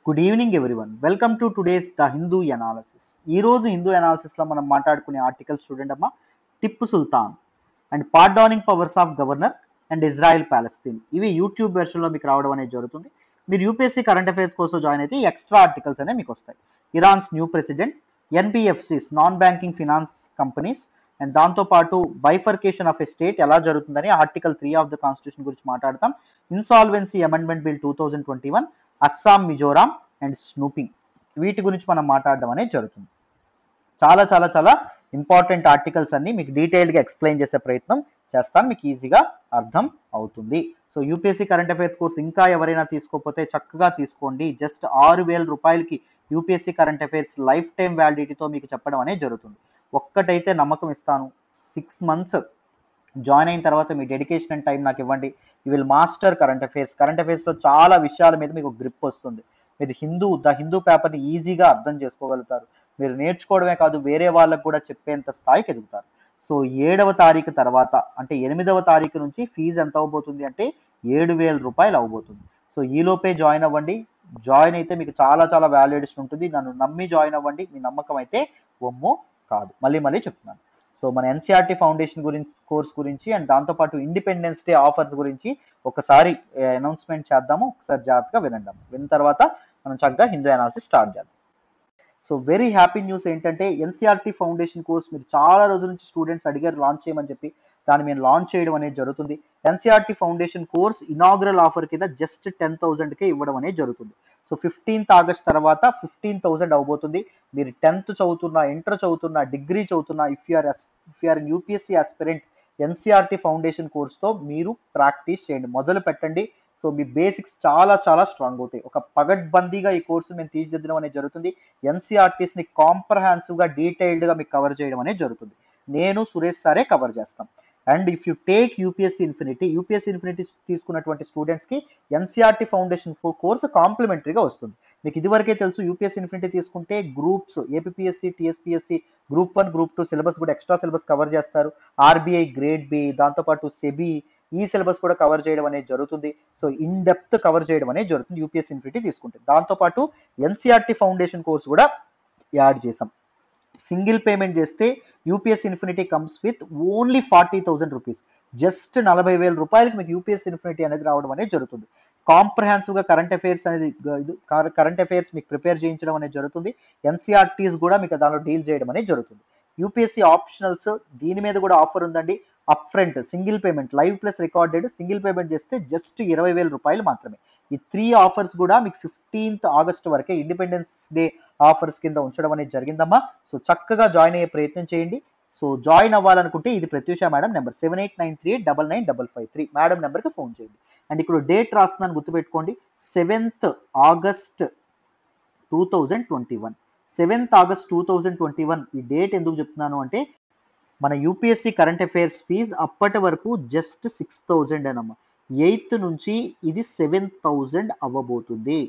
Good evening everyone. Welcome to today's the Hindu analysis. ఈ రోజు హిందూ ఎనాలిసిస్లో మనం మాట్లాడుకునే ఆర్టికల్స్ చూడండి అమ్మా. Tipu Sultan and pardoning powers of governor and Israel Palestine. ఇవి యూట్యూబ్ వెర్షన్లో మీకు రావడం అనేది జరుగుతుంది. మీరు యూపీఎస్సీ కరెంట్ అఫైర్స్ కోసం జాయిన్ అయితే ఎక్స్ట్రా ఆర్టికల్స్ అనేవి మీకు వస్తాయి. Iran's new president, NBFCs non banking finance companies and దాంతోపాటు బైఫర్కేషన్ ఆఫ్ ఎ స్టేట్ ఎలా జరుగుతుందని ఆర్టికల్ 3 ఆఫ్ ద కాన్స్టిట్యూషన్ గురించి మాట్లాడతాం. Insolvency amendment bill 2021, Assam, Mizoram and snooping, వీటి గురించి మనం మాట్లాడడం అనేది జరుగుతుంది. చాలా చాలా చాలా ఇంపార్టెంట్ ఆర్టికల్స్ అన్ని మీకు డీటెయిల్గా ఎక్స్ప్లెయిన్ చేసే ప్రయత్నం చేస్తాను, మీకు ఈజీగా అర్థం అవుతుంది. So UPSC current affairs course ఇంకా ఎవరైనా తీసుకోకపోతే చక్కగా తీసుకోండి. జస్ట్ 6,000 రూపాయలకి UPSC current affairs life time వ్యాలిడిటీతో మీకు చెప్పడం అనేది జరుగుతుంది. ఒక్కటైతే నమ్మకం ఇస్తాను, 6 months జాయిన్ అయిన తర్వాత మీ డెడికేషన్ అండ్ టైం నాకు ఇవ్వండి. You will master current affairs. Current అఫైర్స్లో చాలా విషయాల మీద మీకు గ్రిప్ వస్తుంది. మీరు ద హిందూ పేపర్ని ఈజీగా అర్థం చేసుకోగలుగుతారు. మీరు నేర్చుకోవడమే కాదు, వేరే వాళ్ళకు కూడా చెప్పేంత స్థాయికి ఎదుగుతారు. సో 7వ తారీఖు తర్వాత అంటే 8వ తారీఖు నుంచి ఫీజు ఎంత అవబోతుంది అంటే 7,000 రూపాయలు అవబోతుంది. సో ఈలోపే జాయిన్ అవ్వండి. జాయిన్ అయితే మీకు చాలా చాలా వాల్యుయేషన్ ఉంటుంది. నన్ను నమ్మి జాయిన్ అవ్వండి. మీ నమ్మకం అయితే ఒమ్ము కాదు. మళ్ళీ చెప్తున్నాను. సో మన ఎన్సీఆర్టీ ఫౌండేషన్ కోర్స్ గురించి అండ్ దాంతోపాటు ఇండిపెండెన్స్ డే ఆఫర్స్ గురించి ఒకసారి అనౌన్స్మెంట్ చేద్దాము. ఒకసారి జాగ్రత్తగా వినండి. విన్న తర్వాత మనం చక్కగా హిందూ అనాలిసిస్ స్టార్ట్ చేద్దాం. సో వెరీ హ్యాపీ న్యూస్ ఏంటంటే ఎన్సీఆర్టీ ఫౌండేషన్ కోర్స్ మీరు చాలా రోజుల నుంచి స్టూడెంట్స్ అడిగారు లాంచ్ చేయమని చెప్పి, దాన్ని మేము లాంచ్ చేయడం అనేది జరుగుతుంది. NCERT foundation course inaugural offer కింద జస్ట్ 10,000కే ఇవ్వడం అనేది జరుగుతుంది. సో 15th August తర్వాత 15,000 అవబోతుంది. మీరు 10th చదువుతున్నా, ఇంటర్ చదువుతున్నా, డిగ్రీ చదువుతున్నా, if you're UPSC aspirant, NCERT foundation కోర్స్తో మీరు ప్రాక్టీస్ చేయండి, మొదలు పెట్టండి. సో మీ బేసిక్స్ చాలా చాలా స్ట్రాంగ్ అవుతాయి. ఒక పగడ్బందీగా ఈ కోర్సు మేము తీర్చిదిద్దడం అనేది జరుగుతుంది. ఎన్సీఆర్టీస్ని కాంప్రహెన్సివ్గా డీటెయిల్డ్గా మీకు కవర్ చేయడం అనేది జరుగుతుంది. నేను సురేష్ సారే కవర్ చేస్తాం. And if you take UPSC infinity తీసుకున్నటువంటి స్టూడెంట్స్కి ఎన్సీఆర్టీ ఫౌండేషన్ కోర్సు కాంప్లిమెంటరీగా వస్తుంది. మీకు ఇదివరకే తెలుసు, యూపీఎస్సీ ఇన్ఫినిటీ తీసుకుంటే groups APSC, TSPSC, group 1, group 2 syllabus కూడా ఎక్స్ట్రా సిలబస్ కవర్ చేస్తారు. ఆర్బీఐ, గ్రేడ్ బి, దాంతోపాటు సెబీ, ఈ సిలబస్ కూడా కవర్ చేయడం అనేది జరుగుతుంది. సో ఇన్ డెప్త్ కవర్ చేయడం అనేది జరుగుతుంది యూపీఎస్సీ ఇన్ఫినిటీ తీసుకుంటే. దాంతోపాటు ఎన్సీఆర్టీ ఫౌండేషన్ కోర్స్ కూడా యాడ్ చేసాం. సింగిల్ పేమెంట్ చేస్తే UPSC infinity comes with only 40,000 rupees. Just 40,000 రూపాయలకి మీకు యూపీఎస్సీ ఇన్ఫినిటీ అనేది రావడం అనేది జరుగుతుంది. కాంప్రహెన్సివ్గా కరెంట్ అఫైర్స్ మీకు ప్రిపేర్ చేయించడం అనేది జరుగుతుంది. ఎన్సీఆర్టీస్ కూడా మీకు దానిలో డీల్ చేయడం అనేది జరుగుతుంది. యూపీఎస్సీ ఆప్షనల్స్ దీని మీద కూడా ఆఫర్ ఉందండి. Up front single payment, live plus recorded, single payment చేస్తే జస్ట్ 20,000 రూపాయలు మాత్రమే. ఈ 3 ఆఫర్స్ కూడా మీకు 15th August వరకే ఇండిపెండెన్స్ డే ఆఫర్స్ కింద ఉంచడం అనేది జరిగిందమ్మా. సో చక్కగా జాయిన్ అయ్యే ప్రయత్నం చేయండి. సో జాయిన్ అవ్వాలనుకుంటే ఇది ప్రత్యూష మేడం నెంబర్ 7893899553 మేడం నెంబర్కి ఫోన్ చేయండి. అండ్ ఇక్కడ డేట్ రాస్తున్నాను, గుర్తుపెట్టుకోండి. 7th August 2021. 7th August 2021 ఈ డేట్ ఎందుకు చెప్తున్నాను అంటే మన యూపీఎస్సీ కరెంట్ అఫైర్స్ ఫీజు అప్పటి వరకు జస్ట్ 6,000 అనమ్మా. 8th నుంచి ఇది 7,000 అవ్వబోతుంది.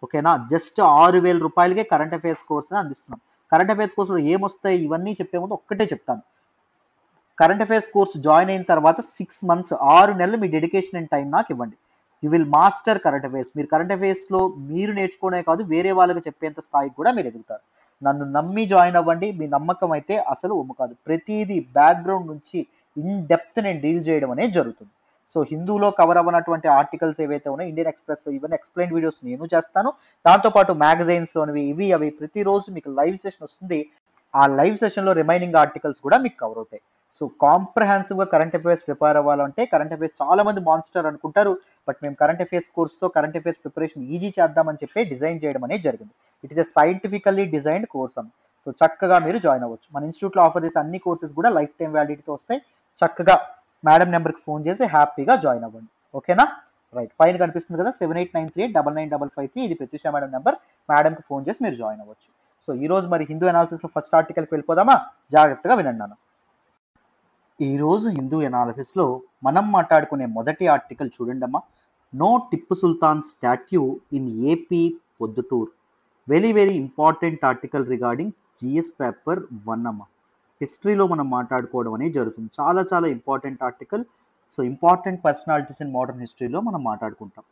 ఓకేనా, జస్ట్ 6,000 రూపాయలకే కరెంట్ అఫైర్స్ కోర్స్ అందిస్తున్నాం. కరెంట్ అఫైర్స్ కోర్సులో ఏమొస్తాయి ఇవన్నీ చెప్పే ముందు ఒక్కటే చెప్తాను. కరెంట్ అఫైర్స్ కోర్స్ జాయిన్ అయిన తర్వాత 6 months 6 నెలలు మీ డెడికేషన్ అండ్ టైం నాకు ఇవ్వండి. You will master current affairs. మీరు కరెంట్ అఫైర్స్లో మీరు నేర్చుకోవడమే కాదు, వేరే వాళ్ళకి చెప్పేంత స్థాయికి కూడా మీరు ఎదుగుతారు. నన్ను నమ్మి జాయిన్ అవ్వండి. మీ నమ్మకం అయితే అసలు ఒమ్ము కాదు. ప్రతిదీ బ్యాక్గ్రౌండ్ నుంచి ఇన్ డెప్త్ నేను డీల్ చేయడం అనేది జరుగుతుంది. సో హిందూలో కవర్ అవ్వనటువంటి ఆర్టికల్స్ ఏవైతే ఉన్నాయో, ఇండియన్ ఎక్స్ప్రెస్, ఇవన్నీ ఎక్స్ప్లెయిన్ వీడియోస్ నేను చేస్తాను. దాంతోపాటు మ్యాగజైన్స్లోనివి అవి ప్రతిరోజు మీకు లైవ్ సెషన్ వస్తుంది. ఆ లైవ్ సెషన్లో రిమైనింగ్ ఆర్టికల్స్ కూడా మీకు కవర్ అవుతాయి. సో కాంప్రహెన్సివ్గా కరెంట్ అఫైర్స్ ప్రిపేర్ అవ్వాలంటే, కరెంట్ అఫైర్స్ చాలా మంది మాన్స్టర్ అనుకుంటారు, బట్ మేము కరెంట్ అఫైర్స్ కోర్స్తో కరెంట్ అఫైర్స్ ప్రిపరేషన్ ఈజీ చేద్దామని చెప్పి డిజైన్ చేయడం అనేది జరిగింది. It is a scientifically designed course అని. సో చక్కగా మీరు జాయిన్ అవ్వచ్చు. మన ఇన్స్టిట్యూట్లో ఆఫర్ చేసే అన్ని కోర్సెస్ కూడా లైఫ్ టైం వ్యాలిడిటీతో వస్తాయి. చక్కగా మేడం నెంబర్కి ఫోన్ చేసి హ్యాపీగా జాయిన్ అవ్వండి. ఓకేనా, రైట్. పైన కనిపిస్తుంది కదా 7893899553, ఇది ప్రత్యూష మేడం నెంబర్. మేడంకి ఫోన్ చేసి మీరు జాయిన్ అవ్వచ్చు. సో ఈరోజు మరి హిందూ అనాలిసిస్లో ఫస్ట్ ఆర్టికల్కి వెళ్ళిపోదామా? జాగ్రత్తగా వినండి నాన్న. ఈరోజు హిందూ ఎనాలిసిస్లో మనం మాట్లాడుకునే మొదటి ఆర్టికల్ చూడండి అమ్మా. No Tipu Sultan statue in AP, Proddatur. Very important article regarding GS paper 1 అమ్మ. హిస్టరీలో మనం మాట్లాడుకోవడం అనేది జరుగుతుంది. చాలా చాలా important article. So important personalities in modern హిస్టరీలో మనం మాట్లాడుకుంటాం.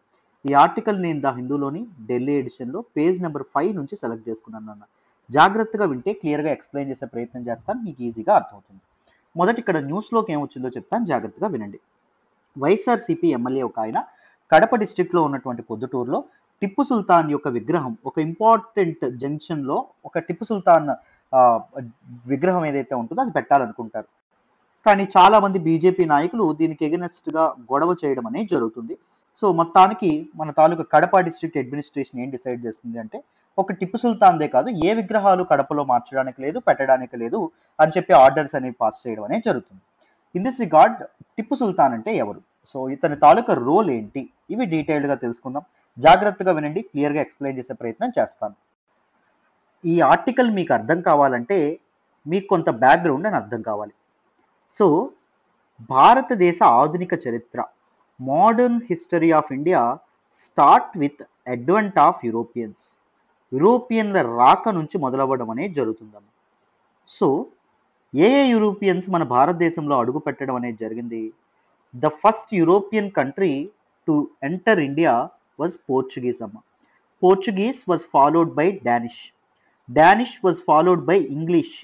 ఈ ఆర్టికల్ నేను ద హిందూలోని ఢిల్లీ ఎడిషన్లో పేజ్ నెంబర్ 5 నుంచి సెలెక్ట్ చేసుకున్నాను అన్న. జాగ్రత్తగా వింటే క్లియర్గా ఎక్స్ప్లెయిన్ చేసే ప్రయత్నం చేస్తాను, మీకు ఈజీగా అర్థమవుతుంది. మొదటి ఇక్కడ న్యూస్లోకి ఏమొచ్చిందో చెప్తాను, జాగ్రత్తగా వినండి. వైఎస్ఆర్సీపీ ఎమ్మెల్యే ఒక ఆయన కడప డిస్టిక్లో ఉన్నటువంటి పొద్దుటూరులో టిప్పు సుల్తాన్ యొక్క విగ్రహం, ఒక ఇంపార్టెంట్ జంక్షన్లో ఒక టిప్పు సుల్తాన్ విగ్రహం ఏదైతే ఉంటుందో అది పెట్టాలనుకుంటారు. కానీ చాలా మంది బీజేపీ నాయకులు దీనికి ఎగనెస్ట్గా గొడవ చేయడం అనేది జరుగుతుంది. సో మొత్తానికి మన తాలూకా కడప డిస్ట్రిక్ట్ అడ్మినిస్ట్రేషన్ ఏం డిసైడ్ చేస్తుంది అంటే, ఒక టిప్పు సుల్తాన్దే కాదు, ఏ విగ్రహాలు కడపలో మార్చడానికి లేదు, పెట్టడానికి లేదు అని చెప్పి ఆర్డర్స్ అనేవి పాస్ చేయడం అనేది జరుగుతుంది. In this regard Tipu Sultan అంటే ఎవరు, సో ఇతని తాలూకా రోల్ ఏంటి, ఇవి డీటెయిల్డ్గా తెలుసుకుందాం. జాగ్రత్తగా వినండి, క్లియర్గా ఎక్స్ప్లెయిన్ చేసే ప్రయత్నం చేస్తాను. ఈ ఆర్టికల్ మీకు అర్థం కావాలంటే మీకు కొంత బ్యాక్గ్రౌండ్ అని అర్థం కావాలి. సో భారతదేశ ఆధునిక చరిత్ర, modern history of India start with advent of Europeans. యూరోపియన్ల రాక నుంచి మొదలవ్వడం అనేది జరుగుతుందమ్మ. సో ఏ యూరోపియన్స్ మన భారతదేశంలో అడుగు పెట్టడం అనేది జరిగింది? The first European country to enter India was Portuguese అమ్మ. Portuguese was followed by Danish. Danish was followed by English,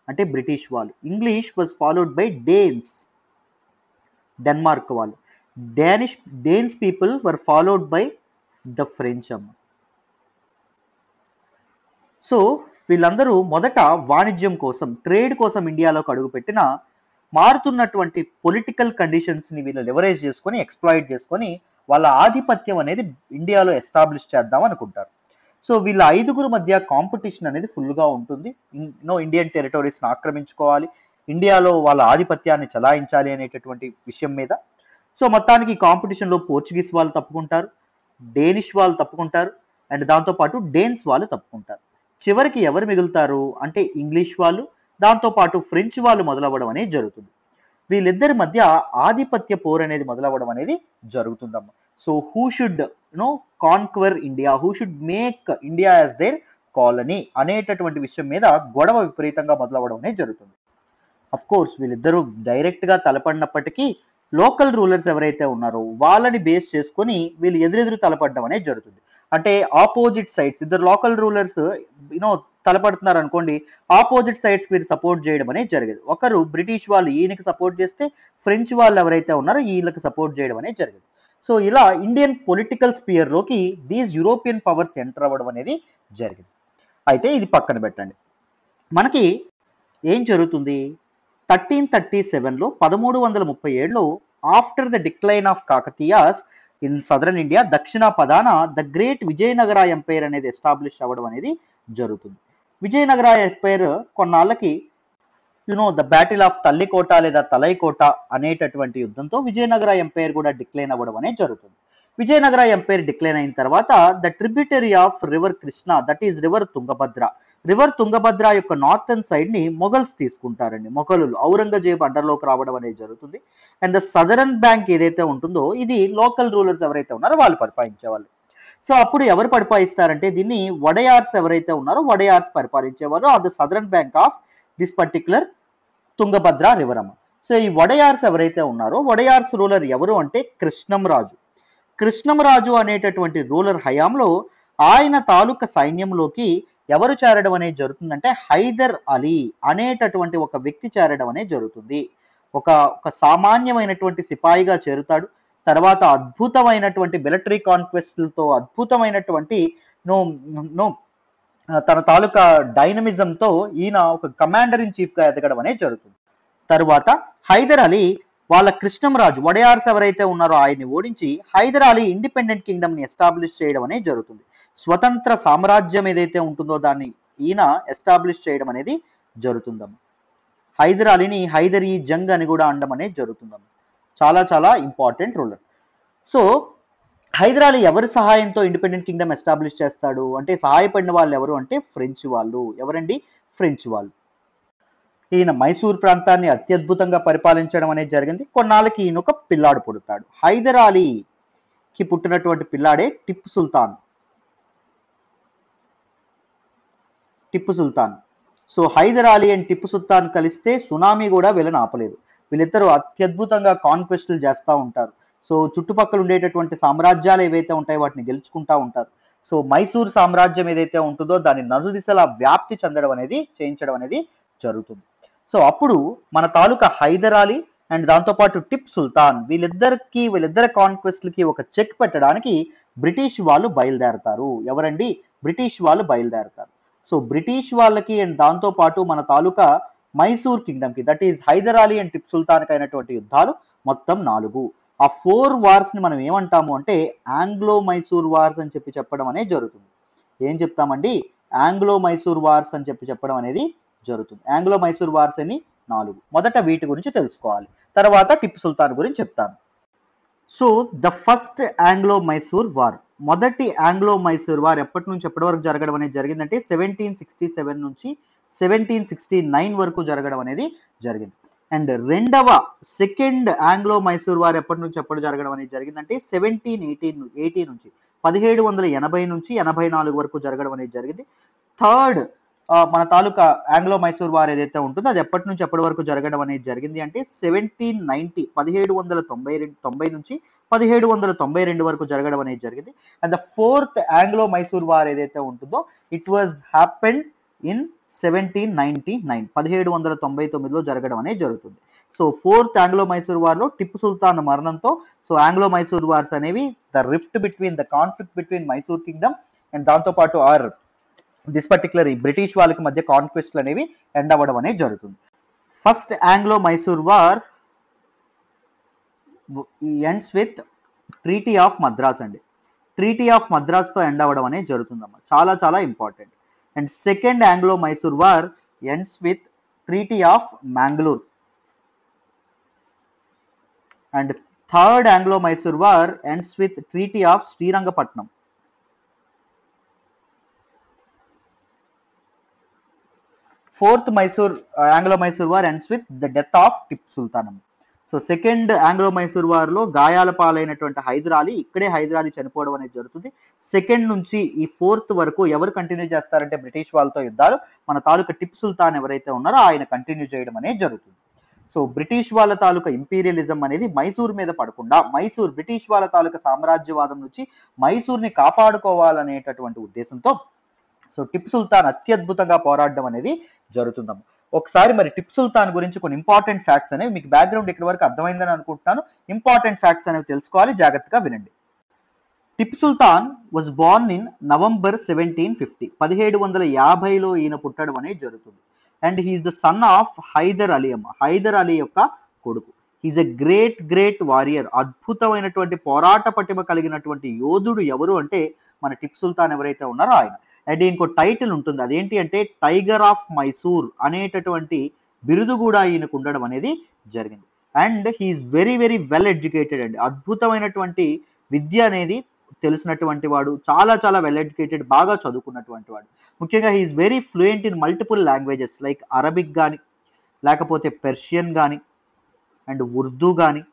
అంటే బ్రిటిష్ వాళ్ళు. English was followed by Danes, Denmark వాళ్ళు. Danes people were followed by the French అమ్మ. So వీళ్ళందరూ మొదట వాణిజ్యం కోసం, trade కోసం ఇండియాలోకి అడుగుపెట్టిన, మారుతున్నటువంటి పొలిటికల్ కండిషన్స్ని వీళ్ళు లెవరేజ్ చేసుకొని, ఎక్స్ప్లాయిట్ చేసుకొని వాళ్ళ ఆధిపత్యం అనేది ఇండియాలో ఎస్టాబ్లిష్ చేద్దాం అనుకుంటారు. సో వీళ్ళ ఐదుగురు మధ్య కాంపిటీషన్ అనేది ఫుల్గా ఉంటుంది. ఇండియన్ టెరిటరీస్ని ఆక్రమించుకోవాలి, ఇండియాలో వాళ్ళ ఆధిపత్యాన్ని చలాయించాలి అనేటటువంటి విషయం మీద. సో మొత్తానికి ఈ కాంపిటీషన్లో పోర్చుగీస్ వాళ్ళు తప్పుకుంటారు, డేనిష్ వాళ్ళు తప్పుకుంటారు, అండ్ దాంతోపాటు డేన్స్ వాళ్ళు తప్పుకుంటారు. చివరికి ఎవరు మిగులుతారు అంటే ఇంగ్లీష్ వాళ్ళు, దాంతోపాటు ఫ్రెంచ్ వాళ్ళు మొదలవ్వడం అనేది జరుగుతుంది. వీళ్ళిద్దరి మధ్య ఆధిపత్య పోరు అనేది మొదలవ్వడం అనేది జరుగుతుందమ్మ. So who should conquer India, who should make India as their colony అనేటటువంటి విషయం మీద గొడవ విపరీతంగా మొదలవ్వడం అనేది జరుగుతుంది. అఫ్ కోర్స్ వీళ్ళిద్దరూ డైరెక్ట్గా తలపడినప్పటికీ లోకల్ రూలర్స్ ఎవరైతే ఉన్నారో వాళ్ళని బేస్ చేసుకొని వీళ్ళు ఎదురెదురు తలపడడం అనేది జరుగుతుంది. అంటే ఆపోజిట్ సైడ్స్, ఇద్దరు లోకల్ రూలర్స్ తలపడుతున్నారు అనుకోండి, ఆపోజిట్ సైడ్స్ వీరు సపోర్ట్ చేయడం అనేది జరిగేది. ఒకరు బ్రిటిష్ వాళ్ళు ఈయనకి సపోర్ట్ చేస్తే, ఫ్రెంచ్ వాళ్ళు ఎవరైతే ఉన్నారో వీళ్ళకి సపోర్ట్ చేయడం అనేది జరిగేది. సో ఇలా ఇండియన్ పొలిటికల్ స్పియర్లోకి దీస్ యూరోపియన్ పవర్స్ ఎంటర్ అవ్వడం అనేది జరిగింది. అయితే ఇది పక్కన పెట్టండి, మనకి ఏం జరుగుతుంది? 1337లో 1337లో after the decline of Kakatiyas in southern India, దక్షిణ పదాన ద గ్రేట్ విజయనగర ఎంపైర్ అనేది ఎస్టాబ్లిష్ అవ్వడం అనేది జరుగుతుంది. విజయనగర ఎంపైర్ కొన్నాళ్ళకి ద బ్యాటిల్ ఆఫ్ తల్లికోట లేదా తలైకోట అనేటటువంటి యుద్ధంతో విజయనగర ఎంపైర్ కూడా డిక్లైన్ అవ్వడం అనేది జరుగుతుంది. విజయనగర ఎంపైర్ డిక్లైన్ అయిన తర్వాత the tributary of river Krishna, that is river Tungabhadra, river Tungabhadra యొక్క నార్థన్ సైడ్ ని మొఘల్స్ తీసుకుంటారండి. మొఘలులు ఔరంగజేబ్ అండర్లోకి రావడం అనేది జరుగుతుంది. అండ్ ద సదరన్ బ్యాంక్ ఏదైతే ఉంటుందో ఇది లోకల్ రూలర్స్ ఎవరైతే ఉన్నారో వాళ్ళు పరిపాలించేవాళ్ళు. సో అప్పుడు ఎవరు పరిపాలిస్తారంటే దీన్ని వడయార్స్ ఎవరైతే ఉన్నారో వడయార్స్ పరిపాలించేవారు of the southern bank of this particular Tungabhadra river అమ్మ. సో ఈ వడయార్స్ ఎవరైతే ఉన్నారో వడయార్స్ రూలర్ ఎవరు అంటే కృష్ణంరాజు. కృష్ణంరాజు అనేటటువంటి రూలర్ హయాంలో ఆయన తాలూకా సైన్యంలోకి ఎవరు చేరడం అనేది జరుగుతుందంటే హైదర్ అలీ అనేటటువంటి ఒక వ్యక్తి చేరడం అనేది జరుగుతుంది. ఒక సామాన్యమైనటువంటి సిపాయిగా చేరుతాడు. తర్వాత అద్భుతమైనటువంటి మిలిటరీ కాన్క్వెస్ట్లతో, అద్భుతమైనటువంటి తన తాలూకా డైనమిజంతో ఈయన ఒక కమాండర్ ఇన్ చీఫ్గా ఎదగడం అనేది జరుగుతుంది. తరువాత హైదర్ అలీ వాళ్ళ కృష్ణంరాజు వడయార్స్ ఎవరైతే ఉన్నారో ఆయన్ని ఓడించి హైదర్ అలీ ఇండిపెండెంట్ కింగ్డమ్ని ఎస్టాబ్లిష్ చేయడం అనేది జరుగుతుంది. స్వతంత్ర సామ్రాజ్యం ఏదైతే ఉంటుందో దాన్ని ఈయన ఎస్టాబ్లిష్ చేయడం అనేది జరుగుతుందమ్మ. హైదర్ అలీని హైదరీ జంగ్ అని కూడా అనడం అనేది జరుగుతుందమ్మ. చాలా చాలా important ruler. So Hyder Ali ఎవరి సహాయంతో ఇండిపెండెంట్ కింగ్డమ్ ఎస్టాబ్లిష్ చేస్తాడు అంటే సహాయపడిన వాళ్ళు ఎవరు అంటే ఫ్రెంచ్ వాళ్ళు. ఎవరండి? ఫ్రెంచ్ వాళ్ళు. ఈయన మైసూర్ ప్రాంతాన్ని అత్యద్భుతంగా పరిపాలించడం అనేది జరిగింది. కొన్నాళ్ళకి ఈయన ఒక పిల్లాడు పుడతాడు. హైదర్ అలీకి పుట్టినటువంటి పిల్లాడే టిప్పు సుల్తాన్. టిప్పు సుల్తాన్. సో హైదర్ అలీ అండ్ టిప్పు సుల్తాన్ కలిస్తే సునామీ కూడా వీళ్ళని ఆపలేదు. వీళ్ళిద్దరూ అత్యద్భుతంగా కాన్క్వెస్ట్లు చేస్తూ ఉంటారు. సో చుట్టుపక్కల ఉండేటటువంటి సామ్రాజ్యాలు ఏవైతే ఉంటాయో వాటిని గెలుచుకుంటా ఉంటారు. సో మైసూర్ సామ్రాజ్యం ఏదైతే ఉంటుందో దాన్ని నలుదిశలా వ్యాప్తి చెందడం అనేది చేయించడం అనేది జరుగుతుంది. సో అప్పుడు మన తాలూకా హైదర్ అలీ అండ్ దాంతోపాటు టిప్ సుల్తాన్ వీళ్ళిద్దరి కాన్క్వెస్ట్లకి ఒక చెక్ పెట్టడానికి బ్రిటిష్ వాళ్ళు బయలుదేరతారు. ఎవరండి? బ్రిటిష్ వాళ్ళు బయలుదేరతారు. సో బ్రిటిష్ వాళ్ళకి అండ్ దాంతోపాటు మన తాలూకా మైసూర్ కింగ్డమ్కి, that is Hyder Ali and Tipu సుల్తాన్కి అయినటువంటి యుద్ధాలు మొత్తం 4. ఆ 4 వార్స్ ని మనం ఏమంటాము అంటే ఆంగ్లో మైసూర్ వార్స్ అని చెప్పడం అనేది జరుగుతుంది. ఏం చెప్తామండి? ఆంగ్లో మైసూర్ వార్స్ అని చెప్పడం అనేది జరుగుతుంది. ఆంగ్లో మైసూర్ వార్స్ అని 4. మొదట వీటి గురించి తెలుసుకోవాలి, తర్వాత టిప్పు సుల్తాన్ గురించి చెప్తాను. So the first Anglo Mysore war, మొదటి ఆంగ్లో మైసూర్ వార్ ఎప్పటి నుంచి ఎప్పటి వరకు జరగడం అనేది జరిగిందంటే 1767 నుంచి 1769 వరకు జరగడం అనేది జరిగింది. And second Anglo Mysore war ఎప్పటి నుంచి ఎప్పుడు జరగడం అనేది జరిగిందంటే 1780 నుంచి 1780 నుంచి 84 వరకు జరగడం అనేది జరిగింది. థర్డ్ మన తాలూకా ఆంగ్లో మైసూర్ వార్ ఏదైతే ఉంటుందో అది ఎప్పటి నుంచి ఎప్పటి వరకు జరగడం అనేది జరిగింది అంటే 1790 నుంచి 1792 వరకు జరగడం అనేది జరిగింది. And the fourth Anglo Mysore war ఏదైతే ఉంటుందో ఇట్ వాజ్ హ్యాపెండ్ ఇన్ 1799లో జరగడం అనేది జరుగుతుంది. So fourth Anglo Mysore war లో టిప్పు సుల్తాన్ మరణంతో సో ఆంగ్లో మైసూర్ వార్స్ అనేవి the rift between the conflict between Mysore Kingdom and దాంతో పాటు దిస్ పర్టికులర్ ఈ బ్రిటిష్ వాళ్ళకి మధ్య కాన్క్వెస్ట్లు అనేవి ఎండ్ అవ్వడం అనేది జరుగుతుంది. First Anglo Mysore war ends with treaty of Madras అండి. ట్రీటీ ఆఫ్ మద్రాస్ తో ఎండ్ అవ్వడం అనేది జరుగుతుందమ్మా, చాలా చాలా important. And second Anglo Mysore war ends with treaty of Mangalore. And third Anglo Mysore war ends with treaty of Srirangapatnam. Fourth Anglo Mysore war ends with the death of Tipu Sultan. So second Anglo Mysore war లో గాయాల పాలైనటువంటి హైదర్ అలీ, ఇక్కడే హైదర్ అలీ చనిపోవడం అనేది జరుగుతుంది. సెకండ్ నుంచి ఈ ఫోర్త్ వరకు ఎవరు కంటిన్యూ చేస్తారంటే బ్రిటిష్ వాళ్ళతో యుద్ధాలు మన తాలూకా టిప్పు సుల్తాన్ ఎవరైతే ఉన్నారో ఆయన కంటిన్యూ చేయడం అనేది జరుగుతుంది. సో బ్రిటిష్ వాళ్ళ తాలూకా ఇంపీరియలిజం అనేది మైసూర్ మీద పడకుండా బ్రిటిష్ వాళ్ళ తాలూకా సామ్రాజ్యవాదం నుంచి మైసూర్ని కాపాడుకోవాలనేటటువంటి ఉద్దేశంతో సో టిప్పు సుల్తాన్ అత్యద్భుతంగా పోరాడడం అనేది జరుగుతుందమ్మ. ఒకసారి మరి టిప్పు సుల్తాన్ గురించి కొన్ని ఇంపార్టెంట్ ఫ్యాక్ట్స్ అనేవి మీకు బ్యాక్గ్రౌండ్ ఇక్కడ వరకు అర్థమైందని అనుకుంటున్నాను. ఇంపార్టెంట్ ఫ్యాక్ట్స్ అనేవి తెలుసుకోవాలి, జాగ్రత్తగా వినండి. Tipu Sultan was born in November 1750, 1750లో ఈయన పుట్టడం అనేది జరుగుతుంది. And he is the son of Hyder Ali అమ్మ, హైదర్ అలీ యొక్క కొడుకు. హీఈస్ ఎ గ్రేట్ వారియర్, అద్భుతమైనటువంటి పోరాట పటిమ కలిగినటువంటి యోధుడు ఎవరు అంటే మన టిప్పు సుల్తాన్ ఎవరైతే ఉన్నారో ఆయన. అండ్ ఇంకో టైటిల్ ఉంటుంది, అదేంటి అంటే టైగర్ ఆఫ్ మైసూర్ అనేటటువంటి బిరుదు కూడా ఈయనకు ఉండడం అనేది జరిగింది. And he is very well educated అండి, అద్భుతమైనటువంటి విద్య అనేది తెలిసినటువంటి వాడు, చాలా వెల్ ఎడ్యుకేటెడ్, బాగా చదువుకున్నటువంటి వాడు. ముఖ్యంగా he is very fluent in multiple languages like Arabic కానీ లేకపోతే పెర్షియన్ కానీ అండ్ ఉర్దూ కానీ,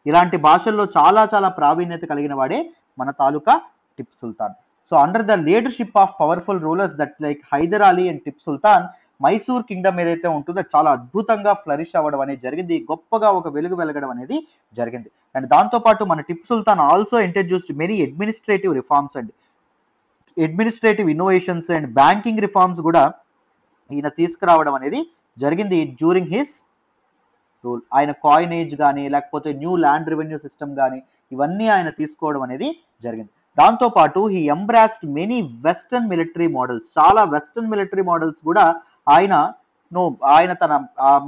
ఇలాంటి భాషల్లో చాలా ప్రావీణ్యత కలిగిన వాడే మన తాలూకా Tipu Sultan. So under the leadership of powerful rulers that like Hyder Ali and Tipu Sultan, Mysore kingdom ఏదైతే ఉంటుందో చాలా అద్భుతంగా ఫ్లరిష్ అవ్వడం అనేది జరిగింది, గొప్పగా ఒక వెలుగు వెలగడం అనేది జరిగింది. అండ్ దాంతోపాటు మన Tipu Sultan also introduced many administrative reforms and administrative innovations and banking reforms కూడా ఈయన తీసుకురావడం అనేది జరిగింది డ్యూరింగ్ హిస్ రూల్. ఆయన కాయినేజ్ కానీ లేకపోతే న్యూ ల్యాండ్ రెవెన్యూ సిస్టమ్ కానీ ఇవన్నీ ఆయన తీసుకోవడం అనేది జరిగింది. దాంతోపాటు he embraced many western military models, చాలా వెస్టర్న్ మిలిటరీ మోడల్స్ కూడా ఆయన తన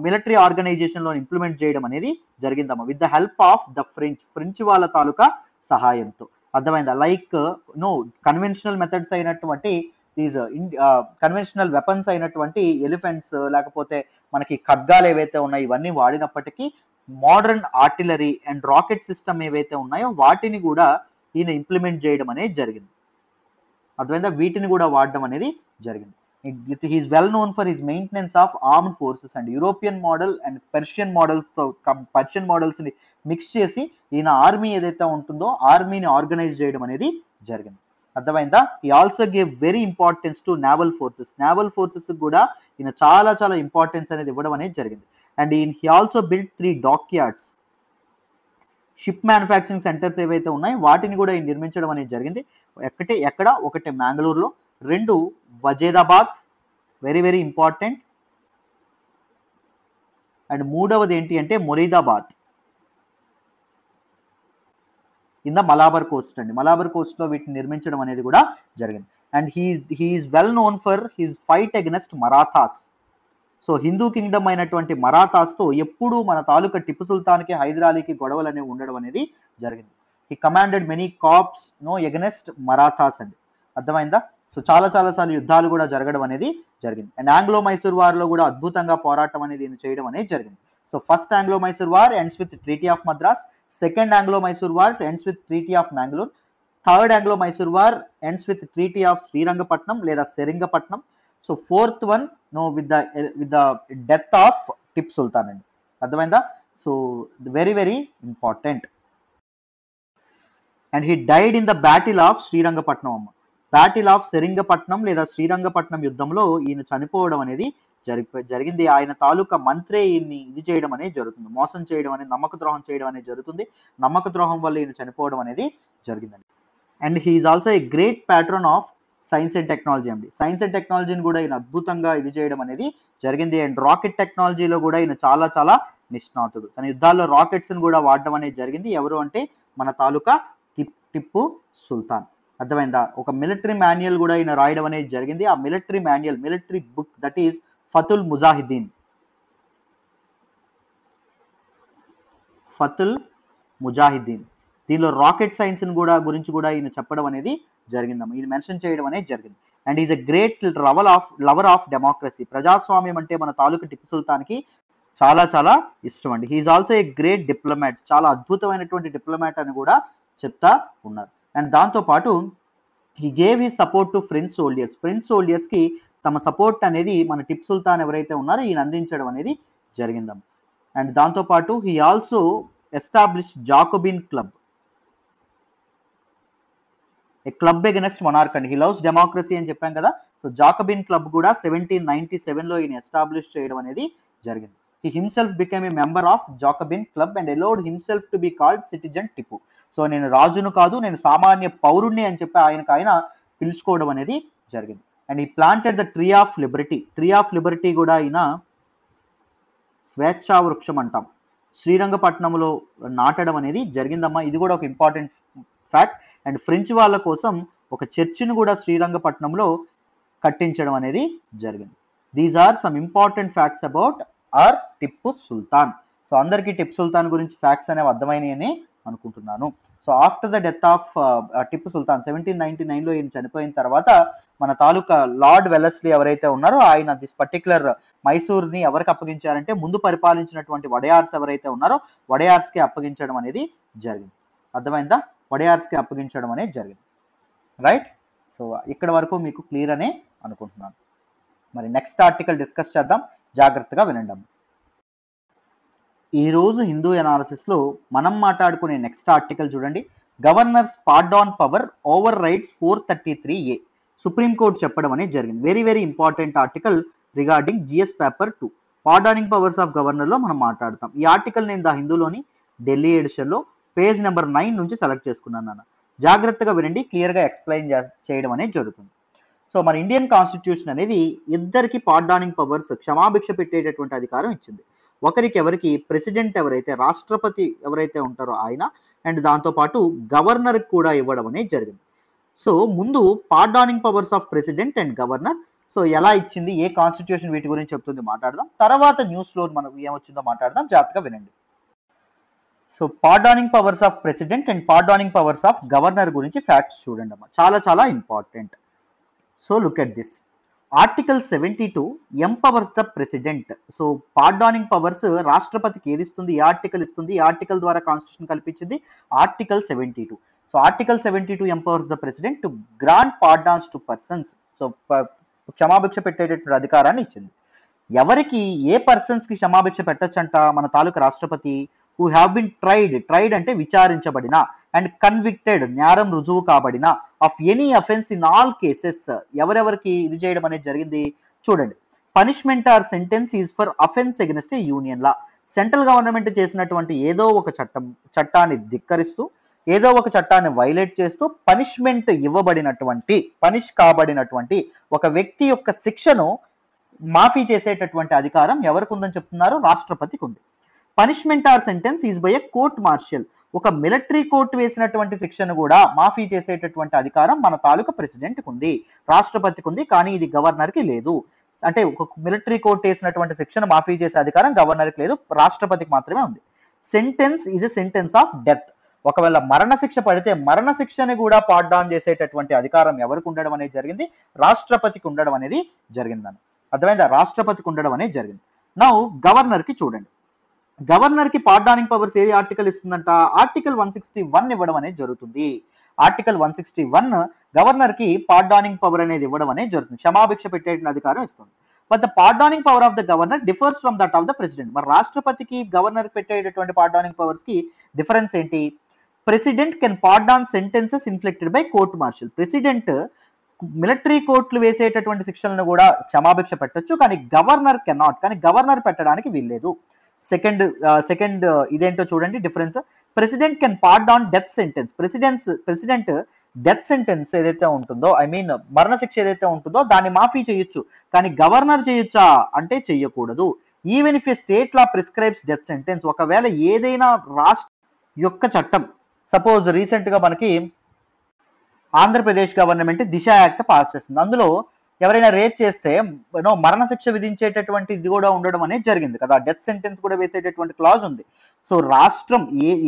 మిలిటరీ ఆర్గనైజేషన్ లో ఇంప్లిమెంట్ చేయడం అనేది జరిగిందమ్మా, with the help of the French వాళ్ళ తాలూకా సహాయంతో. అర్థమైందా? లైక్ కన్వెన్షనల్ మెథడ్స్ అయినటువంటి దీస్ కన్వెన్షనల్ వెపన్స్ అయినటువంటి ఎలిఫెంట్స్ లేకపోతే మనకి ఖడ్గాలు ఏవైతే ఉన్నాయో ఇవన్నీ వాడినప్పటికీ modern artillery and rocket system ఏవైతే ఉన్నాయో వాటిని కూడా ఈయన ఇంప్లిమెంట్ చేయడం అనేది జరిగింది. అర్థమైందా? వీటిని కూడా వాడడం అనేది జరిగింది. He is well known for his maintenance of armed forces and European model and Persian models ని మిక్స్ చేసి ఈయన ఆర్మీ ఏదైతే ఉంటుందో ఆర్మీని ఆర్గనైజ్ చేయడం అనేది జరిగింది. అర్థమైందా? He also gave very importance to naval forces కూడా ఈయన చాలా ఇంపార్టెన్స్ అనేది ఇవ్వడం అనేది జరిగింది. And he also build 3 dockyards ship manufacturing centres ఏవైతే ఉన్నాయో వాటిని కూడా ఈయన నిర్మించడం అనేది జరిగింది. ఒకటి మ్యాంగ్లూరులో, 2 Wajedabad, very very important, and మూడవది ఏంటి అంటే Moridabad in the Malabar coast అండి. మలాబర్ కోస్ట్ లో వీటిని నిర్మించడం అనేది కూడా జరిగింది. And he is well known for his fight against Marathas. So Hindu Kingdom అయినటువంటి మరాఠాస్తో ఎప్పుడు మన తాలూకా టిప్పు సుల్తాన్కి హైదరాలీకి గొడవలు అనేవి ఉండడం అనేది జరిగింది. He commanded many corps against Marathas అండి. అర్థమైందా? సో చాలా సార్లు యుద్ధాలు కూడా జరగడం అనేది జరిగింది. అండ్ ఆంగ్లో మైసూర్ వార్లో కూడా అద్భుతంగా పోరాటం అనేది చేయడం అనేది జరిగింది. So first Anglo Mysore war ends with treaty of Madras, second Anglo Mysore war ends with treaty of Mangalore, third Anglo Mysore war ends with treaty of Srirangapatnam లేదా Seringapatam. So fourth one with the death of Tipu Sultan అండి. అర్థమైందా? So very very important. And he died in the battle of Srirangapatnam అమ్మ. Battle of Seringapatam లేదా శ్రీరంగపట్నం యుద్ధంలో ఈయన చనిపోవడం అనేది జరిగింది. ఆయన తాలూకా మంత్రే ఈయన్ని ఇది చేయడం అనేది జరుగుతుంది, మోసం చేయడం అనేది, నమ్మక ద్రోహం చేయడం అనేది జరుగుతుంది. నమ్మక ద్రోహం వల్ల ఈయన చనిపోవడం అనేది జరిగిందండి. And he is also a great pattern of science and technology అండి. సైన్స్ అండ్ టెక్నాలజీని కూడా ఈయన అద్భుతంగా ఇది చేయడం అనేది జరిగింది. అండ్ రాకెట్ టెక్నాలజీలో కూడా ఈయన చాలా నిష్ణాతుడు. తన యుద్ధాల్లో రాకెట్స్ని కూడా వాడడం అనేది జరిగింది. ఎవరు అంటే మన తాలూకా టిప్పు సుల్తాన్. అర్థమైందా? ఒక మిలిటరీ మాన్యువల్ కూడా ఈయన రాయడం అనేది జరిగింది. ఆ military book that is Fathul ముజాహిద్దీన్. దీనిలో రాకెట్ సైన్స్ గురించి కూడా ఈయన చెప్పడం అనేది జరిగిందమ్మా, ఈయన మెన్షన్ చేయడం అనేది జరిగింది. And is a great lover of democracy. ప్రజాస్వామ్యం అంటే మన తాలూకు టిప్పు సుల్తాన్కి చాలా ఇష్టం అండి. He is also a great diplomat. చాలా అద్భుతమైనటువంటి డిప్లొమాట్ అని కూడా చెప్తా ఉన్నారు. అండ్ దాంతోపాటు he gave his support to French సోల్జర్స్కి తమ సపోర్ట్ అనేది మన టిప్ సుల్తాన్ ఎవరైతే ఉన్నారో ఈయన అందించడం అనేది జరిగిందమ్మా. అండ్ దాంతోపాటు he also establish Jacobin club, a club against monarch అండి. హీ లవ్స్ డెమోక్రసీ అని చెప్పాం కదా. సో జాకోబిన్ క్లబ్ కూడా 1797లో ఈయన ఎస్టాబ్లిష్ చేయడం అనేది జరిగింది. He himself became a member of Jacobin club and allowed himself to be called citizen Tipu. So నేను రాజును కాదు, నేను సామాన్య పౌరుణ్ణి అని చెప్పి ఆయన పిలుచుకోవడం అనేది జరిగింది. అండ్ ఈ planted the tree of Liberty కూడా ఆయన స్వేచ్ఛా వృక్షం అంటాం, శ్రీరంగపట్నంలో నాటడం అనేది జరిగిందమ్మా. ఇది కూడా ఒక ఇంపార్టెంట్ ఫ్యాక్ట్. అండ్ ఫ్రెంచ్ వాళ్ళ కోసం ఒక చర్చిని కూడా శ్రీరంగపట్నంలో కట్టించడం అనేది జరిగింది. These are some important facts about our Tipu Sultan. So అందరికీ టిప్పు సుల్తాన్ గురించి ఫ్యాక్ట్స్ అనేవి అర్థమైనాయని అనుకుంటున్నాను. So after the death of Tipu Sultan 1799లో ఈయన చనిపోయిన తర్వాత మన తాలూకా లార్డ్ వెల్లెస్లీ ఎవరైతే ఉన్నారో ఆయన దిస్ పర్టికులర్ మైసూర్ని ఎవరికి అప్పగించారంటే ముందు పరిపాలించినటువంటి వడయార్స్ ఎవరైతే ఉన్నారో వడయార్స్కి అప్పగించడం అనేది జరిగింది. అర్థమైందా? వడయార్స్కి అప్పగించడం అనేది జరిగింది. రైట్? సో ఇక్కడ వరకు మీకు క్లియర్ అనే అనుకుంటున్నాను. మరి నెక్స్ట్ ఆర్టికల్ డిస్కస్ చేద్దాం, జాగ్రత్తగా వినండి. ఈరోజు హిందూ ఎనాలిసిస్లో మనం మాట్లాడుకునే నెక్స్ట్ ఆర్టికల్ చూడండి. Governors pardon power over rights 433A. Supreme Court చెప్పడం అనేది జరిగింది. Very very important article regarding GS paper 2. Pardoning powers of గవర్నర్లో మనం మాట్లాడతాం. ఈ ఆర్టికల్ నేను ద హిందూలోని ఢిల్లీ ఎడిషన్లో పేజ్ నెంబర్ 9 నుంచి సెలెక్ట్ చేసుకున్నాను నాన్న. జాగ్రత్తగా వినండి, క్లియర్గా ఎక్స్ప్లెయిన్ చేయడం అనేది జరుగుతుంది. సో మన ఇండియన్ కాన్స్టిట్యూషన్ అనేది ఇద్దరికి పార్డానింగ్ పవర్స్, క్షమాభిక్ష పెట్టేటటువంటి అధికారం ఇచ్చింది. ఎవరికి ప్రెసిడెంట్ ఎవరైతే రాష్ట్రపతి ఎవరైతే ఉంటారో ఆయన, అండ్ దాంతోపాటు గవర్నర్కి కూడా ఇవ్వడం అనేది జరిగింది. సో ముందు pardoning powers of president and governor so ఎలా ఇచ్చింది, ఏ కాన్స్టిట్యూషన్ వీటి గురించి చెప్తుంది మాట్లాడదాం. తర్వాత న్యూస్లో మనకు ఏమొచ్చిందో మాట్లాడదాం, జాగ్రత్తగా వినండి. So pardoning powers of president and pardoning powers of governor గురించి ఫ్యాక్ట్స్ చూడండి అమ్మా, చాలా important. So look at this. Article 72 empowers the president. So pardoning powers రాష్ట్రపతికి ఏది ఇస్తుంది, ఏ ఆర్టికల్ ఇస్తుంది, ఏ ఆర్టికల్ ద్వారా కాన్స్టిట్యూషన్ కల్పించింది, article 72. So article 72 empowers the president to grant pardons to persons. So క్షమాభిక్ష పెట్టేటటువంటి అధికారాన్ని ఇచ్చింది. ఎవరికి, ఏ పర్సన్స్ కి క్షమాభిక్ష పెట్టొచ్చంట, మన తాలూకు రాష్ట్రపతి who have been tried అంటే విచారించబడిన, అండ్ కన్విక్టెడ్ నేరం రుజువు కాబడిన, of any offence in all cases. ఎవరెవరికి ఇది చేయడం అనేది జరిగింది చూడండి. Punishment or sentence is for offence against a union law. Central government చేసినటువంటి ఏదో ఒక చట్టాన్ని ధిక్కరిస్తూ ఏదో ఒక చట్టాన్ని వైలేట్ చేస్తూ పనిష్ కాబడినటువంటి ఒక వ్యక్తి యొక్క శిక్షను మాఫీ చేసేటటువంటి అధికారం ఎవరికి ఉందని చెప్తున్నారు? రాష్ట్రపతికి ఉంది. Punishment or sentence is by a court martial. ఒక మిలిటరీ కోర్టు వేసినటువంటి శిక్షను కూడా మాఫీ చేసేటటువంటి అధికారం మన తాలూకా ప్రెసిడెంట్కి ఉంది, రాష్ట్రపతికి ఉంది. కానీ ఇది గవర్నర్కి లేదు. అంటే ఒక మిలిటరీ కోర్టు వేసినటువంటి శిక్షను మాఫీ చేసే అధికారం గవర్నర్కి లేదు, రాష్ట్రపతికి మాత్రమే ఉంది. Sentence is a sentence of death. ఒకవేళ మరణశిక్ష పడితే మరణశిక్షని కూడా పాడ్డాన్ చేసేటటువంటి అధికారం ఎవరికి ఉండడం అనేది జరిగింది? రాష్ట్రపతికి ఉండడం అనేది జరిగిందని. అర్థమైందా? రాష్ట్రపతికి ఉండడం అనేది జరిగింది. నౌ గవర్నర్కి చూడండి. గవర్నర్కి పాడ్డానింగ్ పవర్స్ ఏది ఆర్టికల్ ఇస్తుందంట? ఆర్టికల్ 161 ఇవ్వడం అనేది జరుగుతుంది. ఆర్టికల్ 161 గవర్నర్కి పాడ్డానింగ్ పవర్ అనేది ఇవ్వడం అనేది జరుగుతుంది, క్షమాభిక్ష పెట్టేటువంటి అధికారం ఇస్తుంది. But the pardoning power of the governor differs from that of the president. మరి రాష్ట్రపతికి గవర్నర్ పెట్టేటటువంటి పాడ్డానింగ్ పవర్స్ కి డిఫరెన్స్ ఏంటి? President can pardon sentences inflicted by court martial. President military కోర్టులు వేసేటటువంటి శిక్షలను కూడా క్షమాభిక్ష పెట్టొచ్చు, కానీ గవర్నర్ కెనాట్. కానీ గవర్నర్ పెట్టడానికి వీల్లేదు. సెకండ్ ఇదేంటో చూడండి difference. President can pardon death sentence. President death sentence ఏదైతే ఉంటుందో, ఐ మీన్ మరణశిక్ష ఏదైతే ఉంటుందో దాన్ని మాఫీ చేయొచ్చు, కానీ గవర్నర్ చేయొచ్చా అంటే చెయ్యకూడదు. Even if A state law prescribes death sentence. ఒకవేళ ఏదైనా రాష్ట్ర యొక్క చట్టం, సపోజ్ రీసెంట్ గా మనకి ఆంధ్రప్రదేశ్ గవర్నమెంట్ దిశ యాక్ట్ పాస్ చేస్తుంది. అందులో ఎవరైనా రేప్ చేస్తే మరణశిక్ష విధించేటటువంటి ఇది కూడా ఉండడం అనేది జరిగింది కదా, డెత్ సెంటెన్స్ కూడా వేసేటటువంటి క్లాజ్ ఉంది. సో రాష్ట్రం